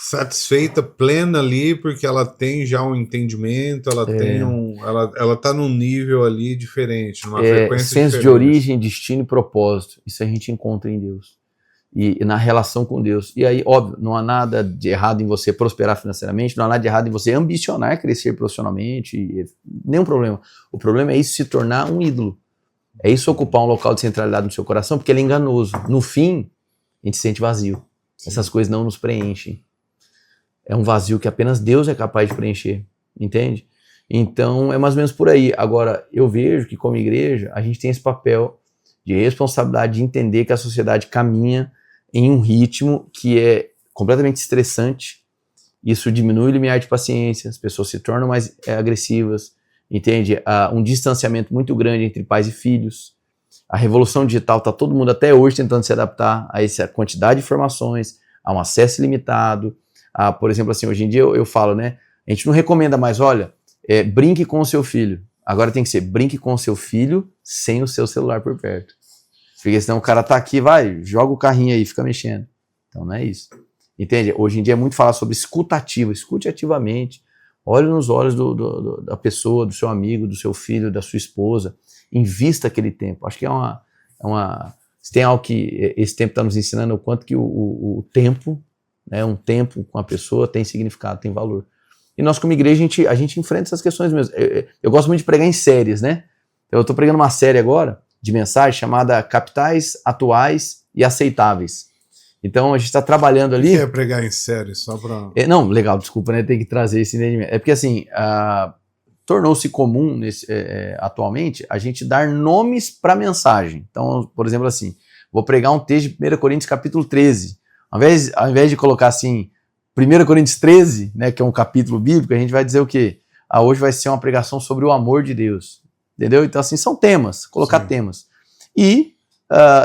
satisfeita, plena ali, porque ela tem já um entendimento, ela tem ela tá num nível ali diferente, numa frequência senso diferente. De origem, destino e propósito, isso a gente encontra em Deus e na relação com Deus. E aí, óbvio, não há nada de errado em você prosperar financeiramente, não há nada de errado em você ambicionar crescer profissionalmente, nenhum problema. O problema é isso se tornar um ídolo, é isso ocupar um local de centralidade no seu coração, porque ele é enganoso. No fim, a gente se sente vazio. Sim. Essas coisas não nos preenchem. É um vazio que apenas Deus é capaz de preencher, entende? Então é mais ou menos por aí. Agora, eu vejo que como igreja, a gente tem esse papel de responsabilidade de entender que a sociedade caminha em um ritmo que é completamente estressante. Isso diminui o limiar de paciência, as pessoas se tornam mais agressivas, entende? Há um distanciamento muito grande entre pais e filhos. A revolução digital está todo mundo até hoje tentando se adaptar a essa quantidade de informações, a um acesso limitado. Por exemplo, assim, hoje em dia eu falo, né? A gente não recomenda mais, olha, brinque com o seu filho. Agora tem que ser, brinque com o seu filho sem o seu celular por perto. Porque senão o cara tá aqui, vai, joga o carrinho aí, fica mexendo. Então não é isso. Entende? Hoje em dia é muito falar sobre escuta ativa, escute ativamente. Olhe nos olhos da pessoa, do seu amigo, do seu filho, da sua esposa. Invista aquele tempo. Acho que se tem algo que esse tempo está nos ensinando, é o quanto que o tempo, né, um tempo com a pessoa tem significado, tem valor. E nós como igreja, a gente enfrenta essas questões mesmo. Eu gosto muito de pregar em séries, né? Eu estou pregando uma série agora, de mensagem, chamada Capitais, Atuais e Aceitáveis. Então a gente está trabalhando ali... O que é pregar em série? Só para... não, legal, desculpa, né? Tem que trazer esse entendimento. É porque assim, tornou-se comum atualmente a gente dar nomes para a mensagem. Então, por exemplo, assim, vou pregar um texto de 1 Coríntios capítulo 13. Ao invés de colocar assim, 1 Coríntios 13, né, que é um capítulo bíblico, a gente vai dizer o quê? Hoje vai ser uma pregação sobre o amor de Deus. Entendeu? Então, assim, são temas, colocar temas. E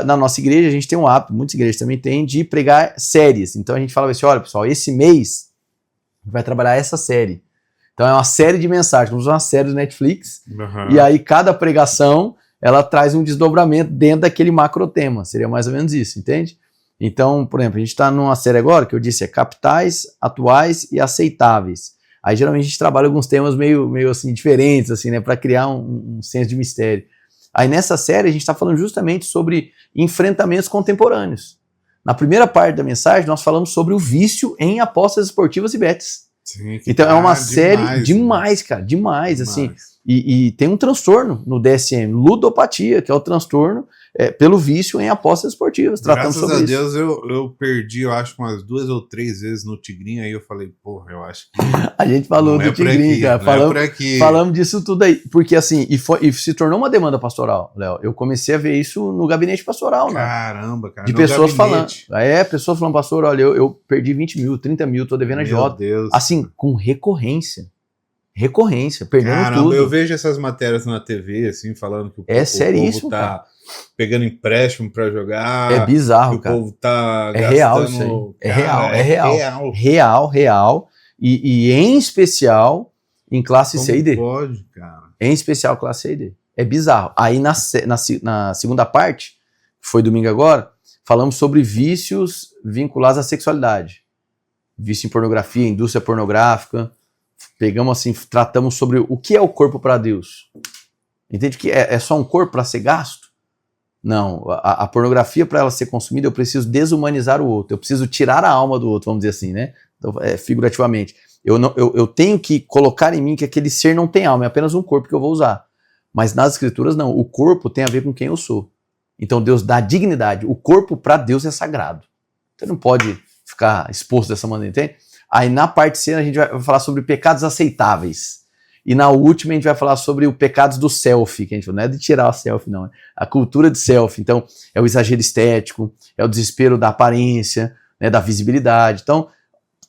na nossa igreja a gente tem um hábito, muitas igrejas também têm, de pregar séries. Então a gente fala assim, olha pessoal, esse mês vai trabalhar essa série. Então é uma série de mensagens, como uma série do Netflix, e aí cada pregação, ela traz um desdobramento dentro daquele macro tema, seria mais ou menos isso, entende? Então, por exemplo, a gente está numa série agora, que eu disse, é capitais, atuais e aceitáveis. Aí geralmente a gente trabalha alguns temas meio assim, diferentes, assim, né, para criar um senso de mistério. Aí nessa série a gente está falando justamente sobre enfrentamentos contemporâneos. Na primeira parte da mensagem nós falamos sobre o vício em apostas esportivas e bets. Sim, então é uma série demais, cara, demais. Assim, e tem um transtorno no DSM, ludopatia, que é o transtorno pelo vício em apostas esportivas. Graças a Deus eu perdi, eu acho, umas 2 ou 3 vezes no Tigrinho, aí eu falei, porra, eu acho que... A gente falou do Tigrinho, cara, falamos disso tudo aí, porque assim, e se tornou uma demanda pastoral, Léo. Eu comecei a ver isso no gabinete pastoral, né? Caramba, cara. De pessoas falando, pessoas falando, pastor, olha, eu perdi 20 mil, 30 mil, tô devendo a Jota. Deus. Assim, com recorrência, perdendo tudo. Eu vejo essas matérias na TV, assim, falando que o seríssimo, povo tá cara. Pegando empréstimo pra jogar. É bizarro, cara. O povo tá gastando... real isso aí. Real. E em especial em classe C e D. Pode, cara. Em especial classe C e D. É bizarro. Aí na segunda parte, que foi domingo agora, falamos sobre vícios vinculados à sexualidade. Vício em pornografia, indústria pornográfica. Pegamos assim, tratamos sobre o que é o corpo para Deus. Entende que é só um corpo para ser gasto? Não, a pornografia, para ela ser consumida, eu preciso desumanizar o outro, eu preciso tirar a alma do outro, vamos dizer assim, né? Então, figurativamente. Eu tenho que colocar em mim que aquele ser não tem alma, é apenas um corpo que eu vou usar. Mas nas escrituras, não, o corpo tem a ver com quem eu sou. Então Deus dá dignidade, o corpo para Deus é sagrado. Você não pode ficar exposto dessa maneira, entende? Aí na parte C a gente vai falar sobre pecados aceitáveis. E na última a gente vai falar sobre o pecados do selfie, que a gente fala, não é de tirar o selfie, não. É a cultura de selfie. Então, é o exagero estético, é o desespero da aparência, né, da visibilidade. Então,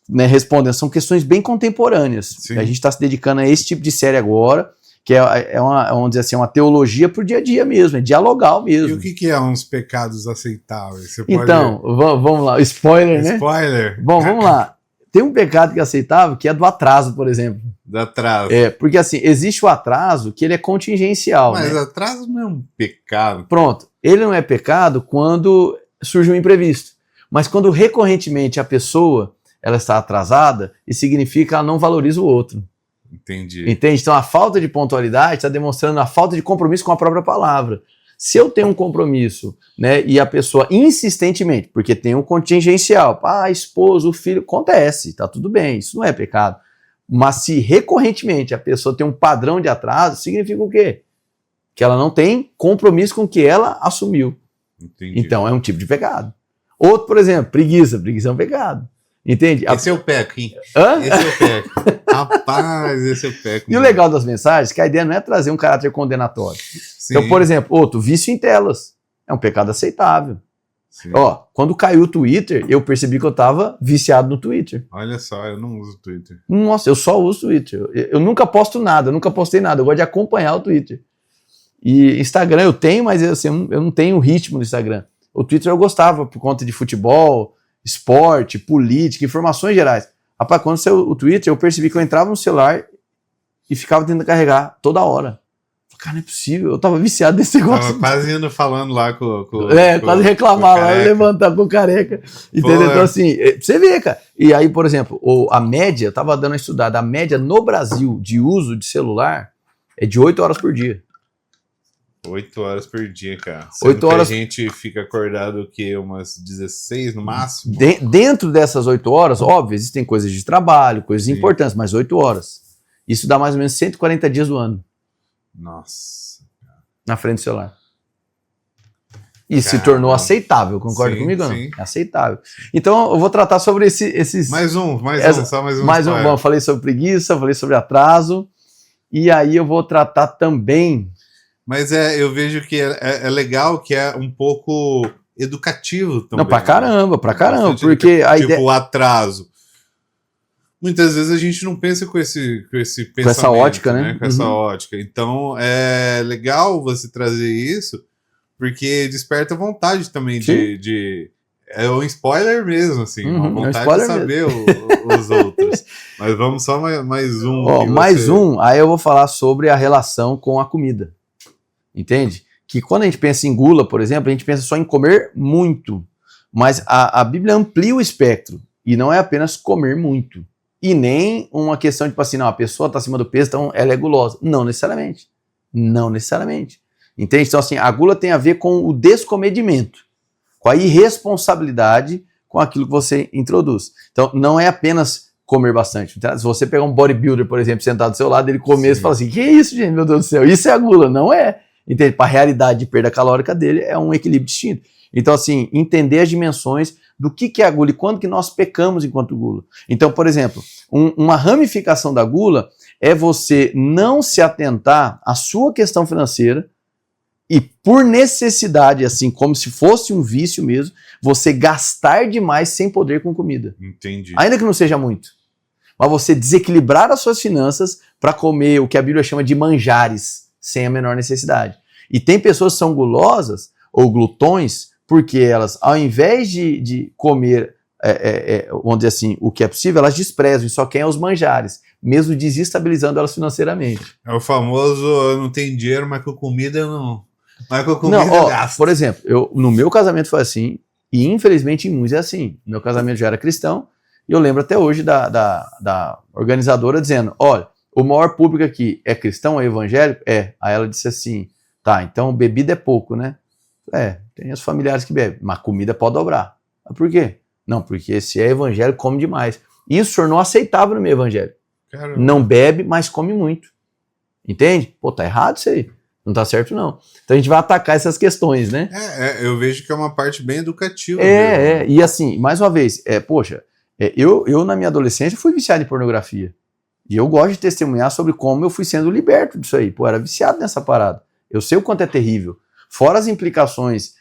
né, respondendo, são questões bem contemporâneas. A gente está se dedicando a esse tipo de série agora, que vamos dizer assim, uma teologia para o dia a dia mesmo, é dialogal mesmo. E o que é uns pecados aceitáveis? Você então, vamos lá, spoiler, né? Spoiler. Bom, vamos lá. Tem um pecado que é aceitável, que é do atraso, por exemplo. Do atraso. Porque assim, existe o atraso que ele é contingencial. Mas né? atraso não é um pecado. Pronto. Ele não é pecado quando surge um imprevisto. Mas quando recorrentemente a pessoa ela está atrasada, isso significa que ela não valoriza o outro. Entendi. Entende? Então a falta de pontualidade está demonstrando a falta de compromisso com a própria palavra. Se eu tenho um compromisso, né, e a pessoa insistentemente, porque tem um contingencial, esposo, filho, acontece, tá tudo bem, isso não é pecado. Mas se recorrentemente a pessoa tem um padrão de atraso, significa o quê? Que ela não tem compromisso com o que ela assumiu. Entendi. Então é um tipo de pecado. Outro, por exemplo, preguiça é um pecado. Entende? Esse eu peco, hein? Hã? Esse eu peco. Rapaz, esse eu peco. E o legal das mensagens é que a ideia não é trazer um caráter condenatório. Sim. Então, por exemplo, vício em telas. É um pecado aceitável. Sim. Quando caiu o Twitter, eu percebi que eu estava viciado no Twitter. Olha só, eu não uso o Twitter. Nossa, eu só uso o Twitter. Eu nunca posto nada, eu nunca postei nada. Eu gosto de acompanhar o Twitter. E Instagram eu tenho, mas assim, eu não tenho o ritmo do Instagram. O Twitter eu gostava por conta de futebol, esporte, política, informações gerais. Rapaz, quando saiu o Twitter, eu percebi que eu entrava no celular e ficava tentando carregar toda hora. Cara, não é possível, eu tava viciado nesse negócio. Tava quase indo falando lá quase reclamar lá, levantar com o careca. Entendeu? Então, assim, você vê, cara. E aí, por exemplo, a média, eu tava dando uma estudada, a média no Brasil de uso de celular é de 8 horas por dia. 8 horas por dia, cara. 8 horas. A gente fica acordado o quê? Umas 16 no máximo? Dentro dessas 8 horas, óbvio, existem coisas de trabalho, coisas importantes, mas 8 horas. Isso dá mais ou menos 140 dias do ano. Nossa. Na frente do celular. E se tornou aceitável, concorda comigo ou não? Sim. É aceitável. Então eu vou tratar sobre esses... Mais um. Vamos, falei sobre preguiça, falei sobre atraso. E aí eu vou tratar também... Mas eu vejo que é legal, que é um pouco educativo também. Não, pra caramba, Bastante porque a tipo, ideia... o atraso. Muitas vezes a gente não pensa com esse pensamento, com essa ótica, né? Com essa ótica. Então é legal você trazer isso, porque desperta vontade também de... É um spoiler mesmo, assim, uma vontade de saber os outros. Mas vamos só mais um. Mais um, aí eu vou falar sobre a relação com a comida. Entende? Que quando a gente pensa em gula, por exemplo, a gente pensa só em comer muito. Mas a Bíblia amplia o espectro. E não é apenas comer muito. E nem uma questão de, tipo assim, não, a pessoa está acima do peso, então ela é gulosa. Não necessariamente. Não necessariamente. Entende? Então, assim, a gula tem a ver com o descomedimento, com a irresponsabilidade com aquilo que você introduz. Então, não é apenas comer bastante. Se você pegar um bodybuilder, por exemplo, sentado do seu lado, ele comer e fala assim, que isso, gente, meu Deus do céu, isso é a gula. Não é. Entende? Para a realidade de perda calórica dele é um equilíbrio distinto. Então, assim, entender as dimensões do que é a gula e quando que nós pecamos enquanto gula. Então, por exemplo, uma ramificação da gula é você não se atentar à sua questão financeira e, por necessidade, assim, como se fosse um vício mesmo, você gastar demais sem poder com comida. Entendi. Ainda que não seja muito. Mas você desequilibrar as suas finanças para comer o que a Bíblia chama de manjares, sem a menor necessidade. E tem pessoas que são gulosas ou glutões porque elas, ao invés de comer, vamos dizer assim, o que é possível, elas desprezam e só querem os manjares, mesmo desestabilizando elas financeiramente. É o famoso, eu não tenho dinheiro, mas com comida eu não... Mas com comida eu gasto. Por exemplo, no meu casamento foi assim, e infelizmente em muitos é assim. Meu casamento já era cristão, e eu lembro até hoje da organizadora dizendo, olha, o maior público aqui é cristão, é evangélico? É. Aí ela disse assim, tá, então bebida é pouco, né? Tem os familiares que bebem, mas comida pode dobrar. Mas por quê? Não, porque se é evangélico, come demais. Isso tornou aceitável no meio evangélico. Caramba. Não bebe, mas come muito. Entende? Pô, tá errado isso aí. Não tá certo, não. Então a gente vai atacar essas questões, né? Eu vejo que é uma parte bem educativa. E assim, mais uma vez, eu na minha adolescência fui viciado em pornografia. E eu gosto de testemunhar sobre como eu fui sendo liberto disso aí. Pô, eu era viciado nessa parada. Eu sei o quanto é terrível. Fora as implicações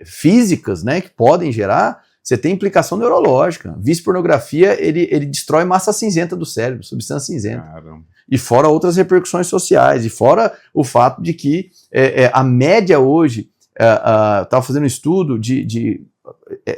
físicas, né, que podem gerar, você tem implicação neurológica. Vício pornografia, ele destrói massa cinzenta do cérebro, substância cinzenta. Caramba. E fora outras repercussões sociais, e fora o fato de que a média hoje, estava fazendo um estudo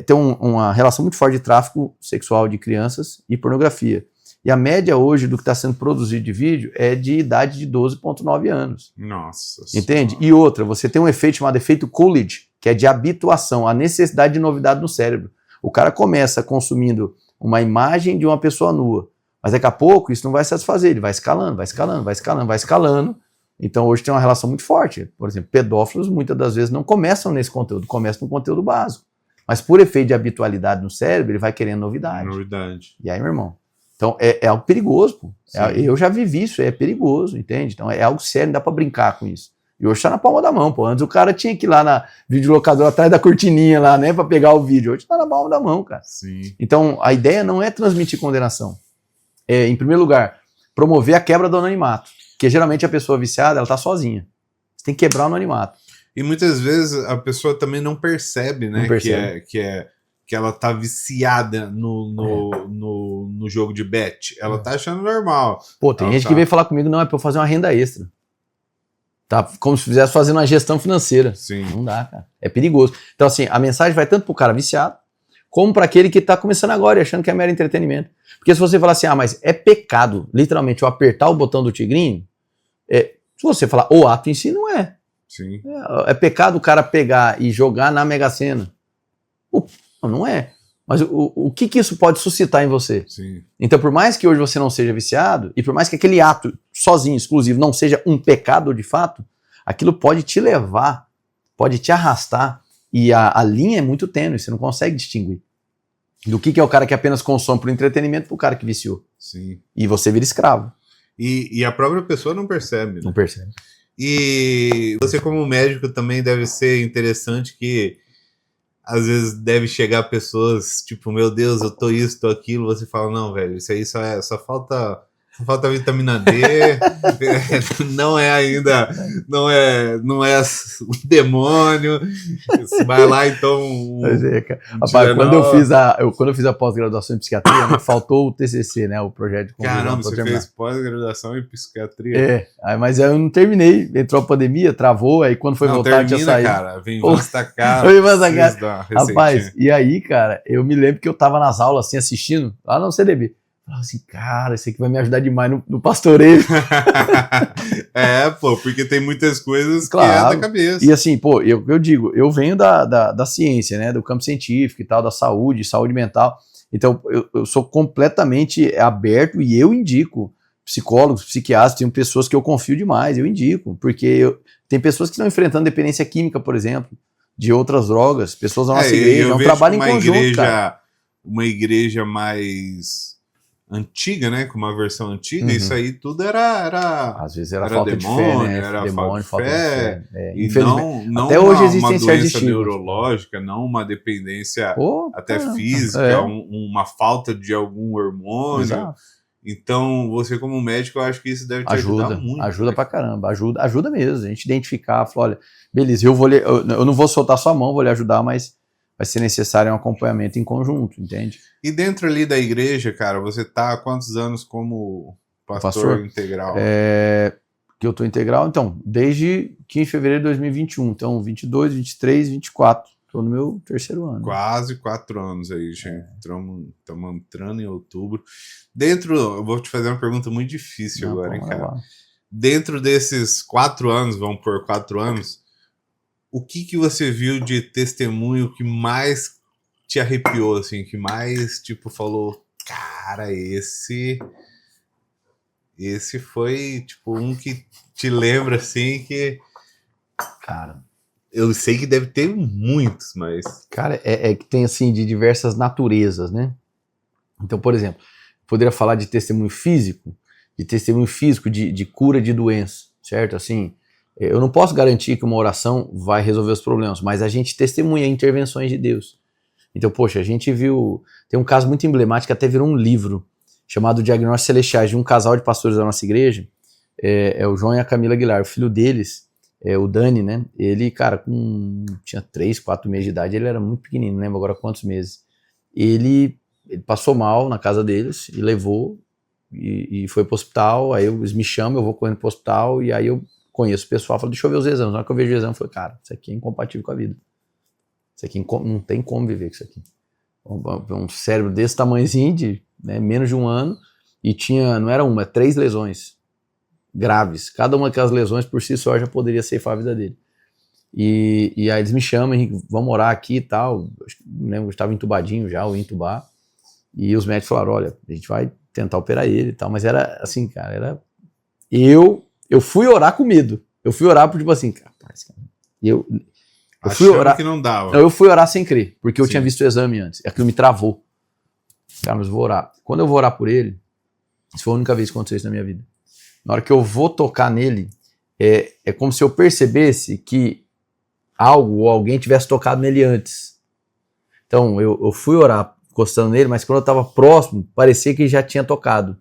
tem uma relação muito forte de tráfico sexual de crianças e pornografia. E a média hoje do que está sendo produzido de vídeo é de idade de 12,9 anos. Nossa. Entende? E outra, você tem um efeito chamado efeito Coolidge, que é de habituação, a necessidade de novidade no cérebro. O cara começa consumindo uma imagem de uma pessoa nua, mas daqui a pouco isso não vai satisfazer, ele vai escalando, vai escalando, vai escalando, vai escalando. Então hoje tem uma relação muito forte. Por exemplo, pedófilos muitas das vezes não começam nesse conteúdo, começam no conteúdo básico. Mas por efeito de habitualidade no cérebro, ele vai querendo novidade. E aí, meu irmão? Então é algo perigoso, pô. Eu já vivi isso, é perigoso, entende? Então é algo sério, não dá pra brincar com isso. E hoje tá na palma da mão, pô. Antes o cara tinha que ir lá na videolocadora atrás da cortininha lá, né, pra pegar o vídeo. Hoje tá na palma da mão, cara. Sim. Então a ideia não é transmitir condenação. Em primeiro lugar, promover a quebra do anonimato. Porque geralmente a pessoa viciada, ela tá sozinha. Você tem que quebrar o anonimato. E muitas vezes a pessoa também não percebe, né? Não percebe. Que ela tá viciada no jogo de bet. Ela tá achando normal. Pô, tem gente que veio falar comigo, não, é pra eu fazer uma renda extra. Tá? Como se fizesse fazendo uma gestão financeira. Sim. Não dá, cara. É perigoso. Então, assim, a mensagem vai tanto pro cara viciado, como para aquele que tá começando agora e achando que é mero entretenimento. Porque se você falar assim, mas é pecado, literalmente, eu apertar o botão do tigrinho, se você falar o ato em si, não é. Sim. É pecado o cara pegar e jogar na Mega Sena. Não é. Mas o que isso pode suscitar em você? Sim. Então, por mais que hoje você não seja viciado, e por mais que aquele ato sozinho, exclusivo, não seja um pecado de fato, aquilo pode te levar, pode te arrastar, e a linha é muito tênue, você não consegue distinguir. Do que é o cara que apenas consome por entretenimento pro cara que viciou. Sim. E você vira escravo. E a própria pessoa não percebe. Né? Não percebe. E você como médico também deve ser interessante que às vezes deve chegar pessoas, tipo, meu Deus, eu tô isso, tô aquilo, você fala, não, velho, isso aí só falta falta vitamina D, não é ainda, não é o demônio. Você vai lá, então. Rapaz, quando eu fiz a pós-graduação em psiquiatria, né, faltou o TCC, né, o projeto de conclusão. Caramba, você fez pós-graduação em psiquiatria? Mas eu não terminei, entrou a pandemia, travou, aí quando foi voltar tinha saído. Cara, vem Vasta Cara. Rapaz, e aí, cara, eu me lembro que eu tava nas aulas, assim, assistindo, lá no CDB. Falava assim, cara, isso aqui vai me ajudar demais no pastoreio. Porque tem muitas coisas claro, que é da cabeça. E assim, eu digo, eu venho da ciência, né, do campo científico e tal, da saúde mental, então eu sou completamente aberto e eu indico psicólogos, psiquiatras, tem pessoas que eu confio demais, eu indico, porque tem pessoas que estão enfrentando dependência química, por exemplo, de outras drogas, pessoas da nossa igreja, é um trabalho em conjunto, cara. Uma igreja mais antiga, né? Com uma versão antiga, isso aí tudo era às vezes era falta demônio, de fé, né? Era demônio, falta de fé. E não até hoje existem uma certos doença estigmas neurológica, não uma dependência até física, uma falta de algum hormônio. Exato. Então, você como médico, eu acho que isso deve te ajudar muito. Ajuda pra caramba, ajuda mesmo. A gente identificar, falar, olha, beleza, eu não vou soltar sua mão, vou lhe ajudar, mas vai ser necessário um acompanhamento em conjunto, entende? E dentro ali da igreja, cara, você tá há quantos anos como pastor integral? Que eu tô integral, então, desde 15 de fevereiro de 2021, então 22, 23, 24, tô no meu 3º ano. Quase 4 anos aí, gente. Estamos entrando em outubro. Eu vou te fazer uma pergunta muito difícil agora, hein, cara? Dentro desses 4 anos, vamos por 4 anos, o que você viu de testemunho que mais te arrepiou, assim, que mais, tipo, falou, cara, esse foi, tipo, um que te lembra, assim, que... Cara, eu sei que deve ter muitos, mas... Cara, que tem, assim, de diversas naturezas, né? Então, por exemplo, poderia falar de testemunho físico, de cura de doença, certo? Assim, eu não posso garantir que uma oração vai resolver os problemas, mas a gente testemunha intervenções de Deus. Então, poxa, a gente viu... Tem um caso muito emblemático que até virou um livro, chamado Diagnósticos Celestiais, de um casal de pastores da nossa igreja, é o João e a Camila Aguilar. O filho deles, o Dani, né? Ele, cara, tinha 3, 4 meses de idade, ele era muito pequenininho, não lembro agora quantos meses. Ele passou mal na casa deles e levou e foi pro hospital. Aí eles me chamam, eu vou correndo pro hospital e aí eu conheço o pessoal, falo, deixa eu ver os exames. Na hora que eu vejo o exame, eu falei, cara, isso aqui é incompatível com a vida. Isso aqui não tem como viver com isso aqui. Um cérebro desse tamanhozinho, de menos de 1 ano, e tinha, não era uma, 3 lesões graves. Cada uma daquelas lesões por si só já poderia ceifar a vida dele. E aí eles me chamam, Henrique, vamos orar aqui e tal. Não lembro, eu estava entubadinho já, ou entubar. E os médicos falaram, olha, a gente vai tentar operar ele e tal. Mas era assim, cara, eu fui orar com medo. Eu fui orar por, tipo assim, rapaz, cara, eu fui orar que não dava. Eu fui orar sem crer, porque eu tinha visto o exame antes. Aquilo me travou. Cara, mas eu vou orar. Quando eu vou orar por ele, isso foi a única vez que aconteceu isso na minha vida. Na hora que eu vou tocar nele, é como se eu percebesse que algo ou alguém tivesse tocado nele antes. Então, eu fui orar encostando nele, mas quando eu estava próximo, parecia que já tinha tocado.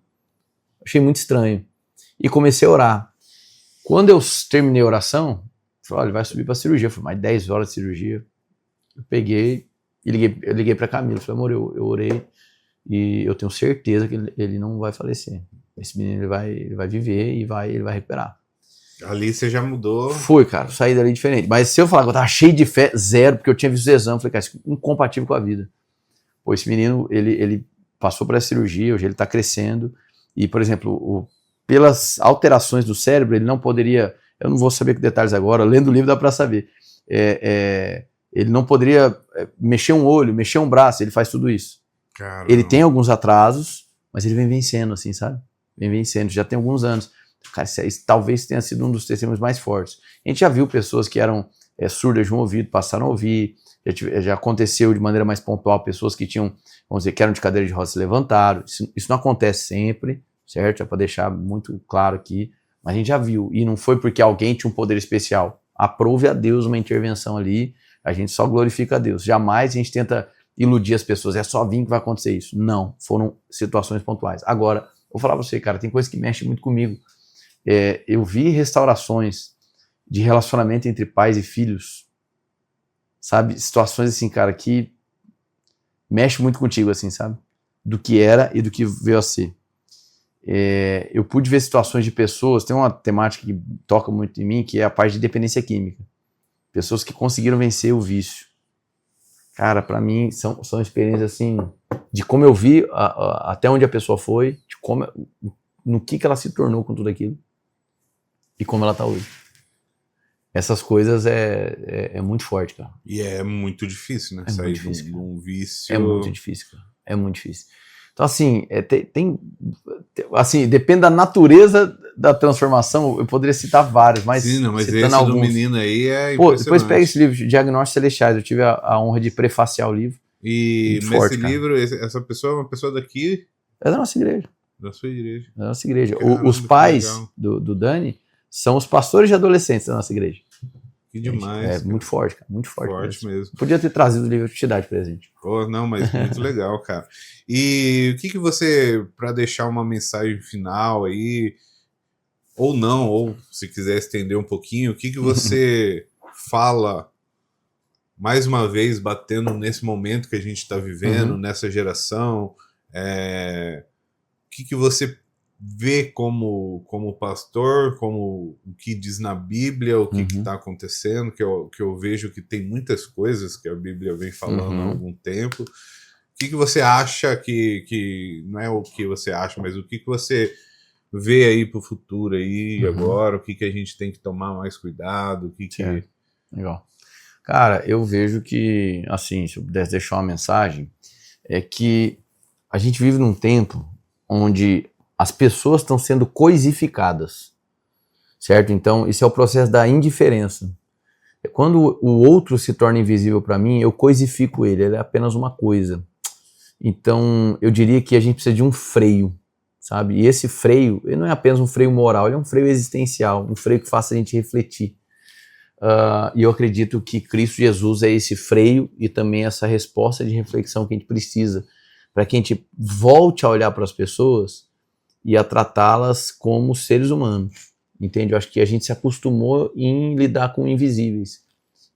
Achei muito estranho. E comecei a orar. Quando eu terminei a oração, falei, olha, ele vai subir para cirurgia. Foi mais 10 horas de cirurgia. Eu peguei e liguei para Camila. Falei, amor, eu orei e eu tenho certeza que ele não vai falecer. Esse menino ele vai viver e ele vai recuperar. Ali você já mudou? Fui, cara, saí dali diferente. Mas se eu falar que eu tava cheio de fé, zero, porque eu tinha visto os exames, falei, cara, isso é incompatível com a vida. Pô, esse menino, ele passou por essa cirurgia, hoje ele tá crescendo, e, por exemplo, pelas alterações do cérebro, ele não poderia, eu não vou saber que detalhes agora, lendo o livro dá pra saber, ele não poderia mexer um olho, mexer um braço, ele faz tudo isso. Caramba. Ele tem alguns atrasos, mas ele vem vencendo, assim, sabe? Vem vencendo, já tem alguns anos. Cara, isso talvez tenha sido um dos testemunhos mais fortes. A gente já viu pessoas que eram surdas de um ouvido, passaram a ouvir, já aconteceu de maneira mais pontual, pessoas que tinham, vamos dizer, que eram de cadeira de rodas se levantaram. Isso não acontece sempre, certo? É para deixar muito claro aqui, mas a gente já viu, e não foi porque alguém tinha um poder especial. Aprove a Deus uma intervenção ali, a gente só glorifica a Deus. Jamais a gente tenta iludir as pessoas, é só vir que vai acontecer isso. Não, foram situações pontuais. Agora, Vou falar pra você, cara, tem coisa que mexe muito comigo. Eu vi restaurações de relacionamento entre pais e filhos, sabe? Situações assim, cara, que mexe muito contigo, assim, sabe? Do que era e do que veio a ser. Eu pude ver situações de pessoas, tem uma temática que toca muito em mim, que é a parte de dependência química. Pessoas que conseguiram vencer o vício. Cara, pra mim, são experiências, assim, de como eu vi até onde a pessoa foi, de como, no que ela se tornou com tudo aquilo e como ela tá hoje. Essas coisas é muito forte, cara. E é muito difícil, né? Sair de um vício. É muito difícil, cara. É muito difícil. Então, assim, assim, depende da natureza da transformação. Eu poderia citar vários, mas sim, não, mas citando esse alguns. do menino aí é Pô, impressionante. depois pega esse livro, Diagnósticos Celestiais. Eu tive a honra de prefaciar o livro. E muito nesse forte, cara. livro, essa pessoa é uma pessoa daqui, É da nossa igreja. da sua igreja. Da nossa igreja. Caramba, Os que pais legal. do Dani são os pastores de adolescentes da nossa igreja. Que demais. É muito forte, cara. Muito forte. Forte mesmo. Podia ter trazido o livro de te dar de presente. Pô, não, mas muito legal, cara. E o que você, para deixar uma mensagem final aí, ou não, ou se quiser estender um pouquinho, o que você fala, mais uma vez, batendo nesse momento que a gente está vivendo, nessa geração, o que você vê como pastor, como o que diz na Bíblia, o que está acontecendo, que eu vejo que tem muitas coisas que a Bíblia vem falando há algum tempo. O que você acha que não é o que você acha, mas o que você vê aí para o futuro aí agora, o que a gente tem que tomar mais cuidado, Legal. Cara, eu vejo que, assim, se eu pudesse deixar uma mensagem, é que a gente vive num tempo onde as pessoas estão sendo coisificadas, certo? Então, isso é o processo da indiferença. Quando o outro se torna invisível para mim, eu coisifico ele é apenas uma coisa. Então, eu diria que a gente precisa de um freio, sabe? E esse freio, ele não é apenas um freio moral, ele é um freio existencial, um freio que faça a gente refletir. E eu acredito que Cristo Jesus é esse freio e também essa resposta de reflexão que a gente precisa, para que a gente volte a olhar para as pessoas e a tratá-las como seres humanos, entende? Eu acho que a gente se acostumou em lidar com invisíveis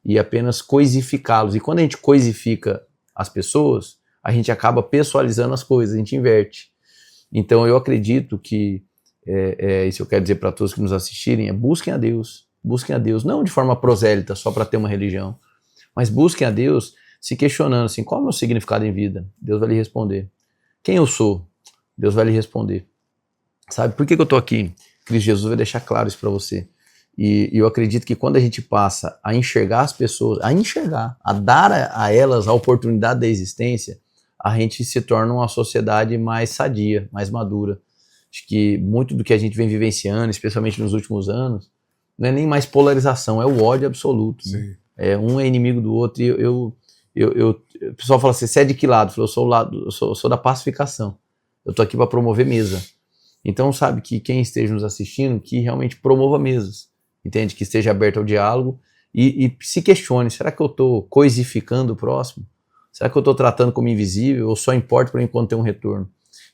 e apenas coisificá-los. E quando a gente coisifica as pessoas, a gente acaba pessoalizando as coisas, a gente inverte. Então eu acredito que, isso eu quero dizer para todos que nos assistirem, busquem a Deus, não de forma prosélita, só para ter uma religião, mas busquem a Deus se questionando assim, qual é o meu significado em vida? Deus vai lhe responder. Quem eu sou? Deus vai lhe responder. Sabe, por que eu estou aqui? Cristo Jesus vai deixar claro isso para você. E eu acredito que quando a gente passa a enxergar as pessoas, a dar a elas a oportunidade da existência, a gente se torna uma sociedade mais sadia, mais madura. Acho que muito do que a gente vem vivenciando, especialmente nos últimos anos, não é nem mais polarização, é o ódio absoluto. Né? Um é inimigo do outro. E o pessoal fala assim, você é de que lado? Eu sou da pacificação. Eu estou aqui para promover mesa. Então, sabe, que quem esteja nos assistindo, que realmente promova mesas, entende? Que esteja aberto ao diálogo e se questione, será que eu estou coisificando o próximo? Será que eu estou tratando como invisível ou só importa para mim quando tem um retorno?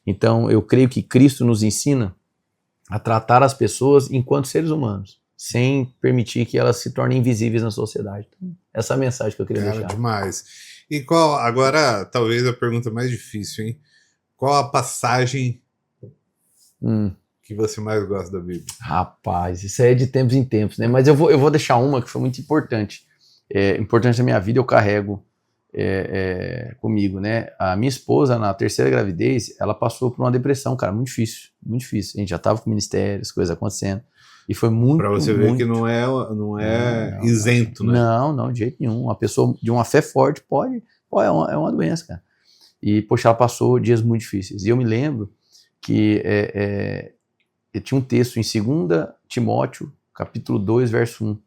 Então, eu creio que Cristo nos ensina a tratar as pessoas enquanto seres humanos, sem permitir que elas se tornem invisíveis na sociedade. Então, essa é a mensagem que eu queria deixar. Demais. E qual, agora, talvez a pergunta mais difícil, hein? Qual a passagem que você mais gosta da Bíblia? Rapaz, isso aí é de tempos em tempos, né? Mas eu vou deixar uma que foi muito importante. Importante na minha vida, eu carrego comigo, né? A minha esposa, na terceira gravidez, ela passou por uma depressão, cara, muito difícil, muito difícil. A gente já tava com ministérios, coisas acontecendo. E foi muito, pra você ver que não é isento, né? Não, de jeito nenhum. Uma pessoa de uma fé forte é uma doença, cara. E, poxa, ela passou dias muito difíceis. E eu me lembro que tinha um texto em 2 Timóteo, capítulo 2, verso 1,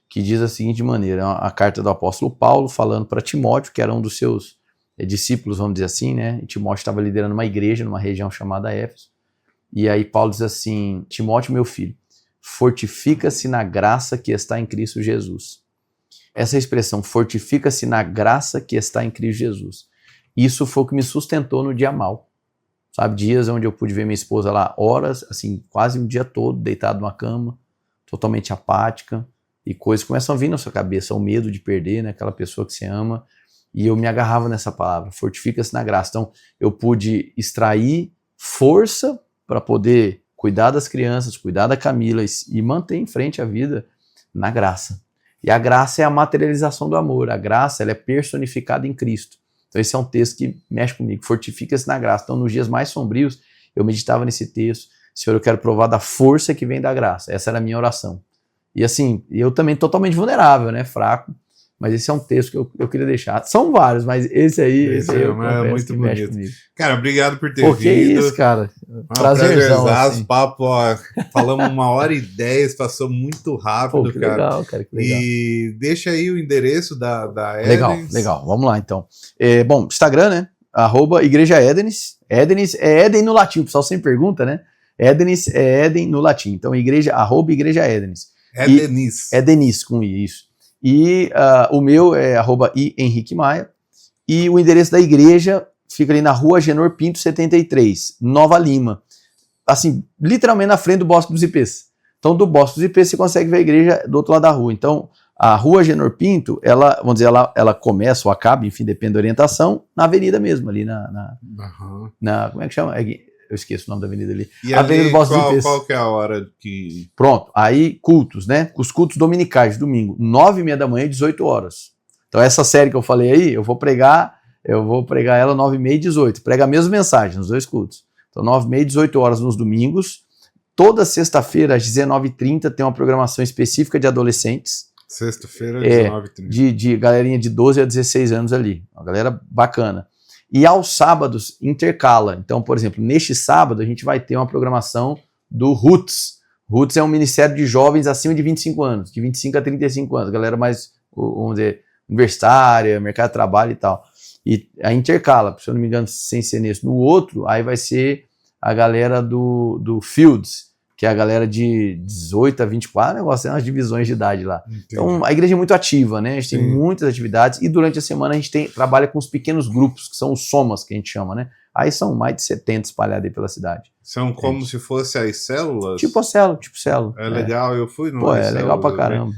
que diz da seguinte maneira, a carta do apóstolo Paulo falando para Timóteo, que era um dos seus discípulos, vamos dizer assim, né? E Timóteo estava liderando uma igreja numa região chamada Éfeso. E aí Paulo diz assim, Timóteo, meu filho, fortifica-se na graça que está em Cristo Jesus. Essa expressão, fortifica-se na graça que está em Cristo Jesus. Isso foi o que me sustentou no dia mal. sabe? Dias onde eu pude ver minha esposa lá horas, assim, quase um dia todo, deitado numa cama, totalmente apática, e coisas começam a vir na sua cabeça, o medo de perder, né, aquela pessoa que você ama, e eu me agarrava nessa palavra, fortifica-se na graça. Então, eu pude extrair força para poder cuidar das crianças, cuidar da Camila e manter em frente a vida na graça. E a graça é a materialização do amor, a graça ela é personificada em Cristo. Então esse é um texto que mexe comigo, fortifica-se na graça. Então nos dias mais sombrios, eu meditava nesse texto, Senhor, eu quero provar da força que vem da graça. Essa era a minha oração. E assim, eu também totalmente vulnerável, né, fraco, mas esse é um texto que eu queria deixar. São vários, mas esse aí é muito bonito. Cara, obrigado por ter vindo. Que isso, cara. Prazerzão. Assim. Papo, ó, falamos 1h10, passou muito rápido, que cara. Legal, cara, que legal. E deixa aí o endereço da Édenes. Legal. Vamos lá, então. Bom, Instagram, né? @Igreja Édenes. Édenes é Éden no latim, o pessoal sempre pergunta, né? Édenes é Éden no latim. Então, Igreja Édenes. Édenes. Édenes, com I, isso. E o meu é @Henrique Maia. E o endereço da igreja fica ali na Rua Agenor Pinto 73, Nova Lima. Assim, literalmente na frente do Bosque dos Ipês. Então, do Bosque dos Ipês você consegue ver a igreja do outro lado da rua. Então, a Rua Agenor Pinto, ela, vamos dizer, ela começa ou acaba, enfim, depende da orientação, na avenida mesmo, ali como é que chama? Eu esqueço o nome da avenida ali. E Avenida do Bosque dos Ipês. Qual que é a hora que... Pronto, aí cultos, né? Os cultos dominicais, domingo, 9h30 da manhã e 18 horas. Então essa série que eu falei aí, eu vou pregar ela 9h30 e 18. Prega a mesma mensagem nos dois cultos. Então 9h30 e 18 horas nos domingos. Toda sexta-feira, às 19h30, tem uma programação específica de adolescentes. Sexta-feira, 19h30. De galerinha de 12 a 16 anos ali. Uma galera bacana. E aos sábados intercala. Então, por exemplo, neste sábado a gente vai ter uma programação do Roots. Roots é um ministério de jovens acima de 25 anos, de 25 a 35 anos. Galera mais, vamos dizer, universitária, mercado de trabalho e tal. E a intercala, se eu não me engano, sem ser nesse. No outro, aí vai ser a galera do Fields, que é a galera de 18 a 24, negócio, umas divisões de idade lá. Entendi. Então, a igreja é muito ativa, né? A gente tem muitas atividades e durante a semana a gente trabalha com os pequenos grupos, que são os somas, que a gente chama, né? Aí são mais de 70 espalhados aí pela cidade. São como se fossem as células? Tipo célula. É legal, eu fui numa célula. Legal pra caramba.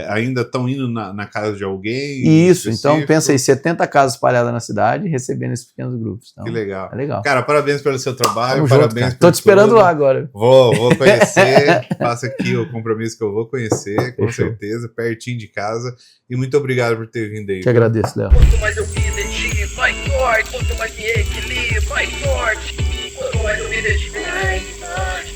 Ainda estão indo na casa de alguém? Isso, então pensa aí, 70 casas espalhadas na cidade, recebendo esses pequenos grupos. Então, que legal. É legal. Cara, parabéns pelo seu trabalho, parabéns. Tô te esperando lá agora. Vou conhecer, faço aqui o compromisso que eu vou conhecer, com certeza, pertinho de casa. E muito obrigado por ter vindo aí. Te agradeço, Léo. Quanto mais eu me dedico, mais forte. Quanto mais me equilibro, mais forte. Quanto mais eu me dedico, mais forte.